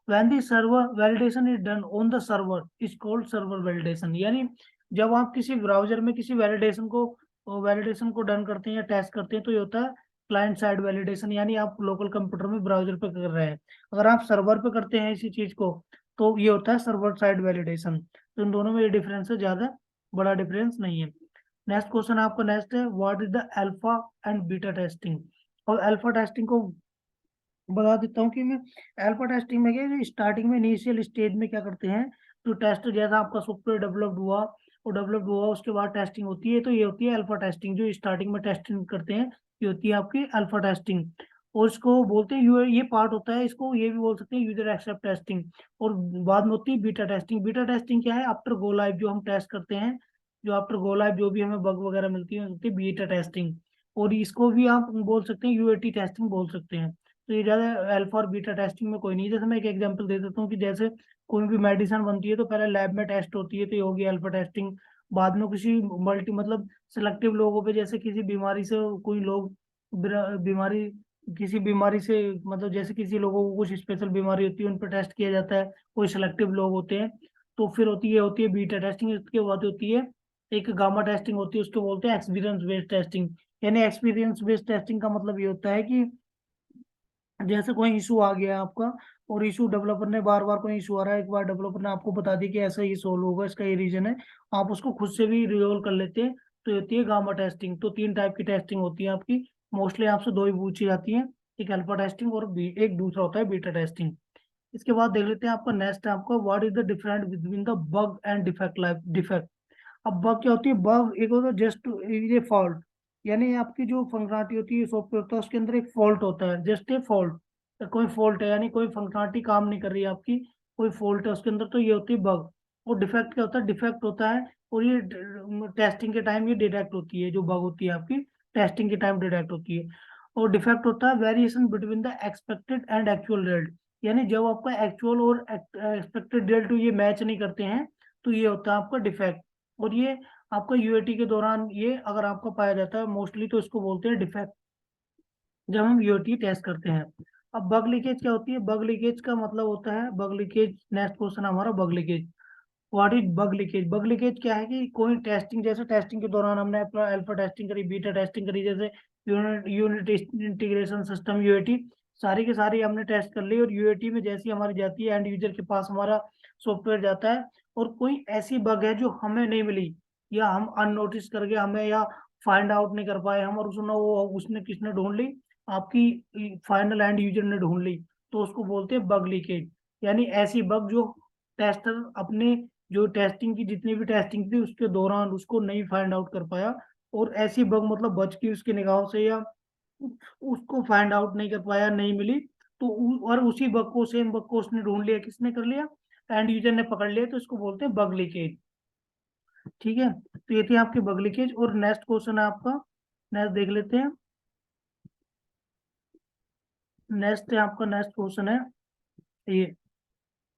When the server validation is done on the server is called server validation। यानी जब आप किसी browser में किसी validation को done करते हैं या टेस्ट करते हैं, तो ये होता है क्लाइंट साइड वैलिडेशन, यानी आप लोकल कंप्यूटर में ब्राउजर पे कर रहे हैं। अगर आप सर्वर पे करते हैं इसी चीज को, तो ये होता है सर्वर साइड वैलिडेशन। तो इन दोनों में ये डिफरेंस है, ज्यादा बड़ा डिफरेंस नहीं है। नेक्स्ट क्वेश्चन आपका नेक्स्ट है, what is the alpha and beta testing. और अल्फा टेस्टिंग को बता देता हूँ कि मैं, अल्फा टेस्टिंग में क्या है, स्टार्टिंग में इनिशियल स्टेज में क्या करते हैं, तो टेस्ट जैसा आपका सॉफ्टवेयर डेवलप्ड हुआ और डेवलप्ड हुआ उसके बाद टेस्टिंग होती है, तो ये होती है अल्फा टेस्टिंग। जो स्टार्टिंग में टेस्टिंग करते हैं ये होती है आपकी अल्फा टेस्टिंग। और इसको बोलते हैं ये पार्ट होता है, इसको ये भी बोल सकते हैं यूजर एक्सेप्ट टेस्टिंग। और बाद में होती है बीटा टेस्टिंग। बीटा टेस्टिंग क्या है, आफ्टर गो लाइव जो हम टेस्ट करते हैं, जो आफ्टर गो लाइव जो भी हमें बग वगैरह मिलती है होती है बीटा टेस्टिंग। और इसको भी आप बोल सकते हैं यूएटी टेस्टिंग बोल सकते हैं। तो ये ज्यादा अल्फा और बीटा टेस्टिंग में कोई नहीं है। जैसे मैं एक एग्जांपल दे देता हूँ कि जैसे कोई भी मेडिसिन बनती है तो पहले लैब में टेस्ट होती है, तो ये होगी अल्फा टेस्टिंग। बाद में किसी मल्टी मतलब सिलेक्टिव लोगों पे, जैसे किसी बीमारी से कोई लोग बीमारी, किसी बीमारी से मतलब जैसे किसी लोगों को कुछ स्पेशल बीमारी होती है उन पर टेस्ट किया जाता है, कोई सिलेक्टिव लोग होते हैं। तो फिर होती है बीटा टेस्टिंग। इसके बाद होती है एक गामा टेस्टिंग होती है, उसको बोलते हैं एक्सपीरियंस बेस्ड टेस्टिंग। यानी एक्सपीरियंस बेस्ड टेस्टिंग का मतलब ये होता है कि जैसे कोई इशू आ गया आपका, और इशू डेवलपर ने बार बार कोई इशू आ रहा है, एक बार डेवलपर ने आपको बता दिया कि ऐसा ये सोल्व होगा, इसका ये रीजन है, आप उसको खुद से भी रिजोल्व कर लेते हैं, तो ये होती है गामा टेस्टिंग। तो तीन टाइप की टेस्टिंग होती है आपकी, मोस्टली आपसे दो ही पूछी जाती है, एक अल्फा टेस्टिंग और एक दूसरा होता है बीटा टेस्टिंग। इसके बाद देख लेते हैं आपका नेक्स्ट है आपका, what is the difference between the bug and defect life defect. अब बग क्या होती है, बग एक होता है जस्ट ये फॉल्ट, यानी आपकी जो फंक्शनलिटी होती है सॉफ्टवेयर होता है उसके अंदर एक फॉल्ट होता है, जस्ट ए फॉल्ट, कोई फॉल्ट है यानी कोई फंक्शनलिटी काम नहीं कर रही है आपकी, कोई फॉल्ट है उसके अंदर, तो ये होती है बग। और डिफेक्ट क्या होता है, डिफेक्ट होता है और ये टेस्टिंग के टाइम ये डिटेक्ट होती है, जो बग होती है आपकी टेस्टिंग के टाइम डिटेक्ट होती है। और डिफेक्ट होता है variation between the expected and actual result, यानी जब आपका एक्चुअल और एक्सपेक्टेड रिजल्ट ये मैच नहीं करते हैं, तो ये होता है आपका डिफेक्ट। और ये आपका यूएटी के दौरान ये अगर आपका पाया जाता है मोस्टली, तो इसको बोलते हैं डिफेक्ट, जब हम यूएटी टेस्ट करते हैं। अब बग लीकेज क्या होती है, बग लीकेज का मतलब होता है, बग लीकेज नेक्स्ट क्वेश्चन हमारा bug leakage. What is bug leakage. Bug leakage क्या है कि कोई टेस्टिंग, जैसे टेस्टिंग के दौरान हमने अपना अल्फा टेस्टिंग करी, बीटा टेस्टिंग करी, जैसे unit unit integration system UAT, सारी की सारी हमने टेस्ट कर ली, और यूएटी में जैसी हमारी जाती है एंड यूजर के पास हमारा सॉफ्टवेयर जाता है, और कोई ऐसी बग है जो हमें नहीं मिली, या हम अननोटिस करके हमें या फाइंड आउट नहीं कर पाए हम, और उसने वो उसने किसने ढूंढ ली, आपकी फाइनल एंड यूजर ने ढूंढ ली, तो उसको बोलते हैं बग लीकेज। यानी ऐसी बग जो टेस्टर अपने, जो टेस्टिंग की जितनी भी टेस्टिंग थी उसके दौरान उसको नहीं फाइंड आउट कर पाया, और ऐसी बग मतलब बच गई उसकी निगाहों से, या उसको फाइंड आउट नहीं कर पाया, नहीं मिली, तो और उसी बग को, सेम बग को उसने ढूंढ लिया, किसने कर लिया, एंड यूजर ने पकड़ लिया, तो इसको बोलते हैं बग लीकेज। ठीक है, तो ये थी आपकी बग लीकेज। और नेक्स्ट क्वेश्चन है आपका, नेक्स्ट देख लेते हैं। नेक्स्ट है आपका, नेक्स्ट क्वेश्चन है ये,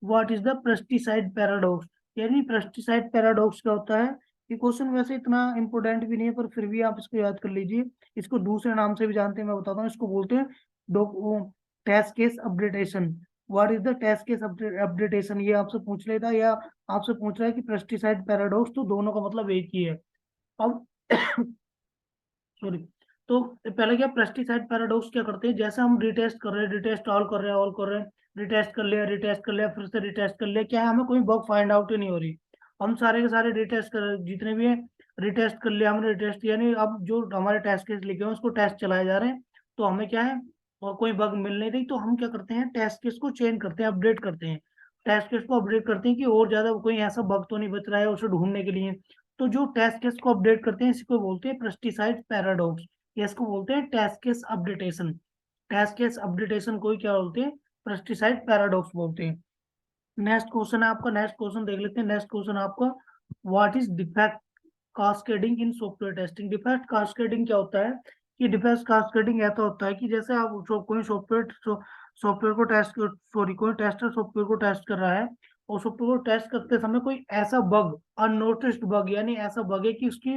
what is the pesticide paradox. यानी पेस्टिसाइड पैराडॉक्स क्या होता है। ये क्वेश्चन वैसे इतना इंपॉर्टेंट भी नहीं है, पर फिर भी आप इसको याद कर लीजिए। इसको दूसरे नाम से भी जानते हैं, मैं बताता हूँ, इसको बोलते हैं test case updation. What is the test case updation, ये आपसे पूछ लेता, या आपसे पूछ रहा है कि पेस्टिसाइड पैराडॉक्स, तो दोनों का मतलब एक ही है। अब सॉरी, तो पहले क्या, पेस्टिसाइड पैराडॉक्स क्या करते हैं, जैसे हम रिटेस्ट कर रहे हैं, रिटेस्ट ऑल कर रहे हैं, ऑल कर रहे हैं, रिटेस्ट कर लिया, रिटेस्ट कर लिया, फिर से रिटेस्ट कर लिया, क्या है, हमें कोई बग फाइंड आउट ही नहीं हो रही। हम सारे के सारे रिटेस्ट कर, जितने भी हैं रिटेस्ट कर लिया हमने, रिटेस्ट यानी अब जो हमारे टेस्ट केस लिखे हैं उसको टेस्ट चलाए जा रहे हैं, तो हमें क्या है, और कोई बग मिल नहीं रही, तो हम क्या करते हैं, टेस्ट केस को चेंज करते हैं, अपडेट करते हैं, टेस्ट केस को अपडेट करते हैं कि और ज्यादा कोई ऐसा बग तो नहीं बच रहा है उसे ढूंढने के लिए। तो जो टेस्ट केस को अपडेट करते हैं इसको बोलते हैं पेस्टिसाइड पैराडॉक्स, या इसको बोलते हैं test case updation. Test case updation को ही क्या बोलते हैं, पेस्टिसाइड पैराडॉक्स बोलते हैं। नेक्स्ट क्वेश्चन है आपका, नेक्स्ट क्वेश्चन देख लेते हैं। नेक्स्ट क्वेश्चन आपका, what is defect cascading in software testing. Defect cascading क्या होता है, कि डिफेक्ट कास्केडिंग ऐसा होता है कि जैसे आप कोई सॉफ्टवेयर को टेस्ट, सॉरी कोई टेस्टर सॉफ्टवेयर को टेस्ट कर रहा है, और सॉफ्टवेयर को टेस्ट करते समय कोई ऐसा बग, अननोटिस्ड बग, यानी ऐसा बग है कि उसकी,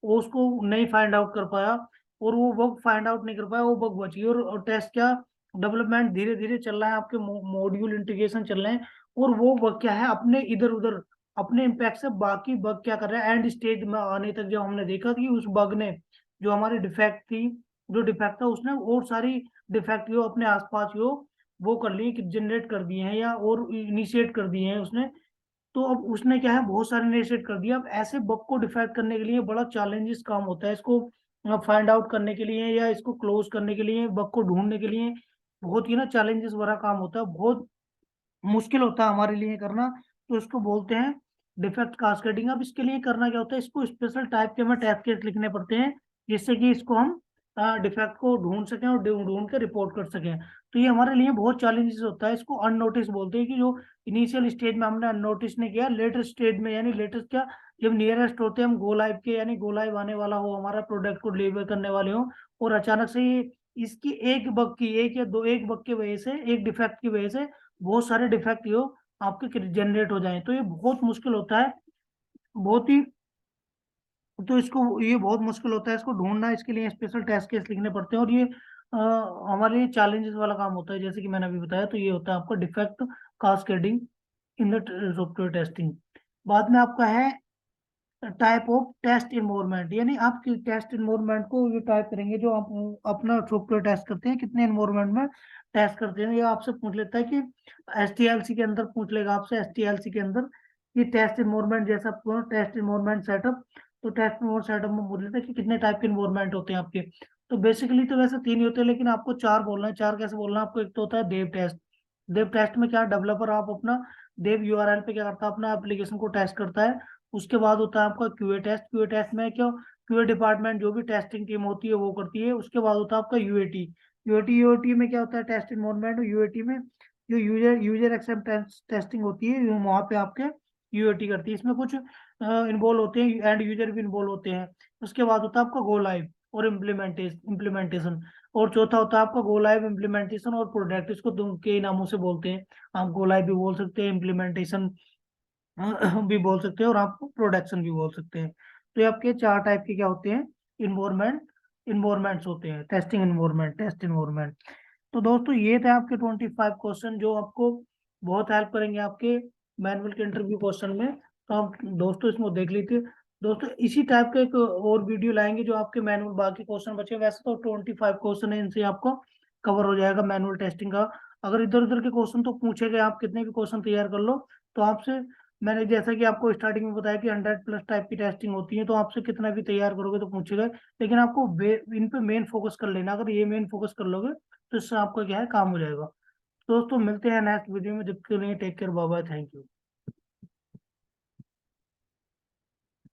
वो उसको नहीं फाइंड आउट कर पाया, और वो बग फाइंड आउट नहीं कर पाया, वो बग बच गई, और टेस्ट क्या, डेवलपमेंट धीरे धीरे चल रहा है, आपके मॉड्यूल इंटीग्रेशन चल रहे हैं, और वो बग क्या है, अपने इधर उधर अपने इम्पैक्ट से बाकी बग क्या कर रहा है, एंड स्टेज में आने तक जब हमने देखा कि उस बग ने, जो हमारी डिफेक्ट थी, जो डिफेक्ट था उसने और सारी डिफेक्ट जो अपने आसपास जो वो कर लिए, कि जनरेट कर दिए हैं, या और इनिशिएट कर दिए हैं उसने, तो अब उसने क्या है, बहुत सारे नए सेट कर दिया। अब ऐसे बग को डिफेक्ट करने के लिए बड़ा चैलेंजेस काम होता है, इसको फाइंड आउट करने के लिए या इसको क्लोज करने के लिए, बग को ढूंढने के लिए बहुत ही ना चैलेंजेस भरा काम होता है, बहुत मुश्किल होता है हमारे लिए करना। तो इसको बोलते हैं डिफेक्ट कास्केडिंग। अब इसके लिए करना क्या होता है, इसको स्पेशल टाइप के हमें टेस्ट केस लिखने पड़ते हैं, जिससे कि इसको हम डिफेक्ट को ढूंढ सकें और ढूंढ ढूंढ के रिपोर्ट कर सकें। तो ये हमारे लिए बहुत चैलेंजेस होता है। इसको अननोटिस बोलते हैं, कि जो इनिशियल स्टेज में हमने अननोटिस नहीं किया, लेटर स्टेज में, यानी लेटेस्ट क्या, जब नियरेस्ट होते हैं हम गो लाइव के, यानी गो लाइव आने वाला हो, हमारा प्रोडक्ट को डिलीवर करने वाले हो, और अचानक से ये इसकी एक बग की, एक या दो, एक बग की वजह से, एक डिफेक्ट की वजह से बहुत सारे डिफेक्ट हो आपके जनरेट हो जाए, तो ये बहुत मुश्किल होता है, बहुत ही। तो इसको ये बहुत मुश्किल होता है इसको ढूंढना, इसके लिए स्पेशल टेस्ट केस लिखने पड़ते हैं, और ये हमारे लिए चैलेंजेस वाला काम होता है, जैसे कि मैंने अभी बताया। तो ये होता है आपका defect cascading in the software testing. बाद में आपका है टाइप ऑफ टेस्ट इन्वायरमेंट, यानी आप टेस्ट इन्वायरमेंट को ये टाइप करेंगे, जो आप अपना सॉफ्टवेयर टेस्ट करते हैं कितने इन्वायरमेंट में टेस्ट करते हैं। ये आपसे पूछ लेता है कि एसटीएलसी के अंदर पूछ लेगा आपसे, एसटीएलसी के अंदर कि टेस्ट इन्वायरमेंट जैसा टेस्ट इन्वायरमेंट सेटअप। तो टेस्ट इन्वायरमेंट सेटअप में पूछ लेता है कि कितने टाइप के इन्वायरमेंट होते हैं आपके। तो बेसिकली तो वैसे तीन ही होते हैं, लेकिन आपको चार बोलना है। चार कैसे बोलना है आपको, एक तो होता है देव टेस्ट। देव टेस्ट में क्या, डेवलपर आप अपना देव यूआरएल पे क्या करता है, अपना एप्लीकेशन को टेस्ट करता है। उसके बाद होता है आपका क्यूए टेस्ट। क्यूए टेस्ट में क्यों, क्यूए डिपार्टमेंट जो भी टेस्टिंग टीम होती है वो करती है। उसके बाद होता है आपका यूएटी। यूएटी में क्या होता है, टेस्ट इन्वायरमेंट। यूएटी में जो यूजर यूजर एक्सेप्टेंस टेस्टिंग होती है, वहाँ पे आपके यूएटी करती है। इसमें कुछ इन्वॉल्व होते हैं, एंड यूजर भी इन्वॉल्व होते हैं। उसके बाद होता है आपका गो लाइव और इम्प्लीमेंटेशन। और चौथा होता है आपका गो लाइव, इम्प्लीमेंटेशन और प्रोडक्ट। इसको दो के नामों से बोलते हैं। आप गो लाइव भी बोल सकते हैं, इम्प्लीमेंटेशन भी बोल सकते हैं, और आप प्रोडक्शन भी बोल सकते हैं। तो ये आपके चार टाइप के क्या होते हैं, इन्वायरमेंट इन्वायरमेंट्स होते हैं, टेस्टिंग इन्वायरमेंट, टेस्ट इन्वायरमेंट। तो दोस्तों ये थे आपके 25 क्वेश्चन, जो आपको बहुत हेल्प करेंगे आपके मैनुअल के इंटरव्यू क्वेश्चन में। तो आप दोस्तों इसमें देख लीजिए। दोस्तों इसी टाइप का एक और वीडियो लाएंगे, जो आपके मैनुअल बाकी क्वेश्चन बचे। वैसे तो 25 क्वेश्चन है, इनसे आपको कवर हो जाएगा मैनुअल टेस्टिंग का। अगर इधर उधर के क्वेश्चन तो पूछे गए, आप कितने भी क्वेश्चन तैयार कर लो, तो आपसे, मैंने जैसा कि आपको स्टार्टिंग में बताया कि 100+ टाइप की टेस्टिंग होती है, तो आपसे कितना भी तैयार करोगे तो पूछेगा। लेकिन आपको इन पे मेन फोकस कर लेना। अगर ये मेन फोकस कर लोगे तो इससे आपका क्या है, काम हो जाएगा। दोस्तों मिलते हैं नेक्स्ट वीडियो में, जब तक के लिए take care, bye bye, thank you.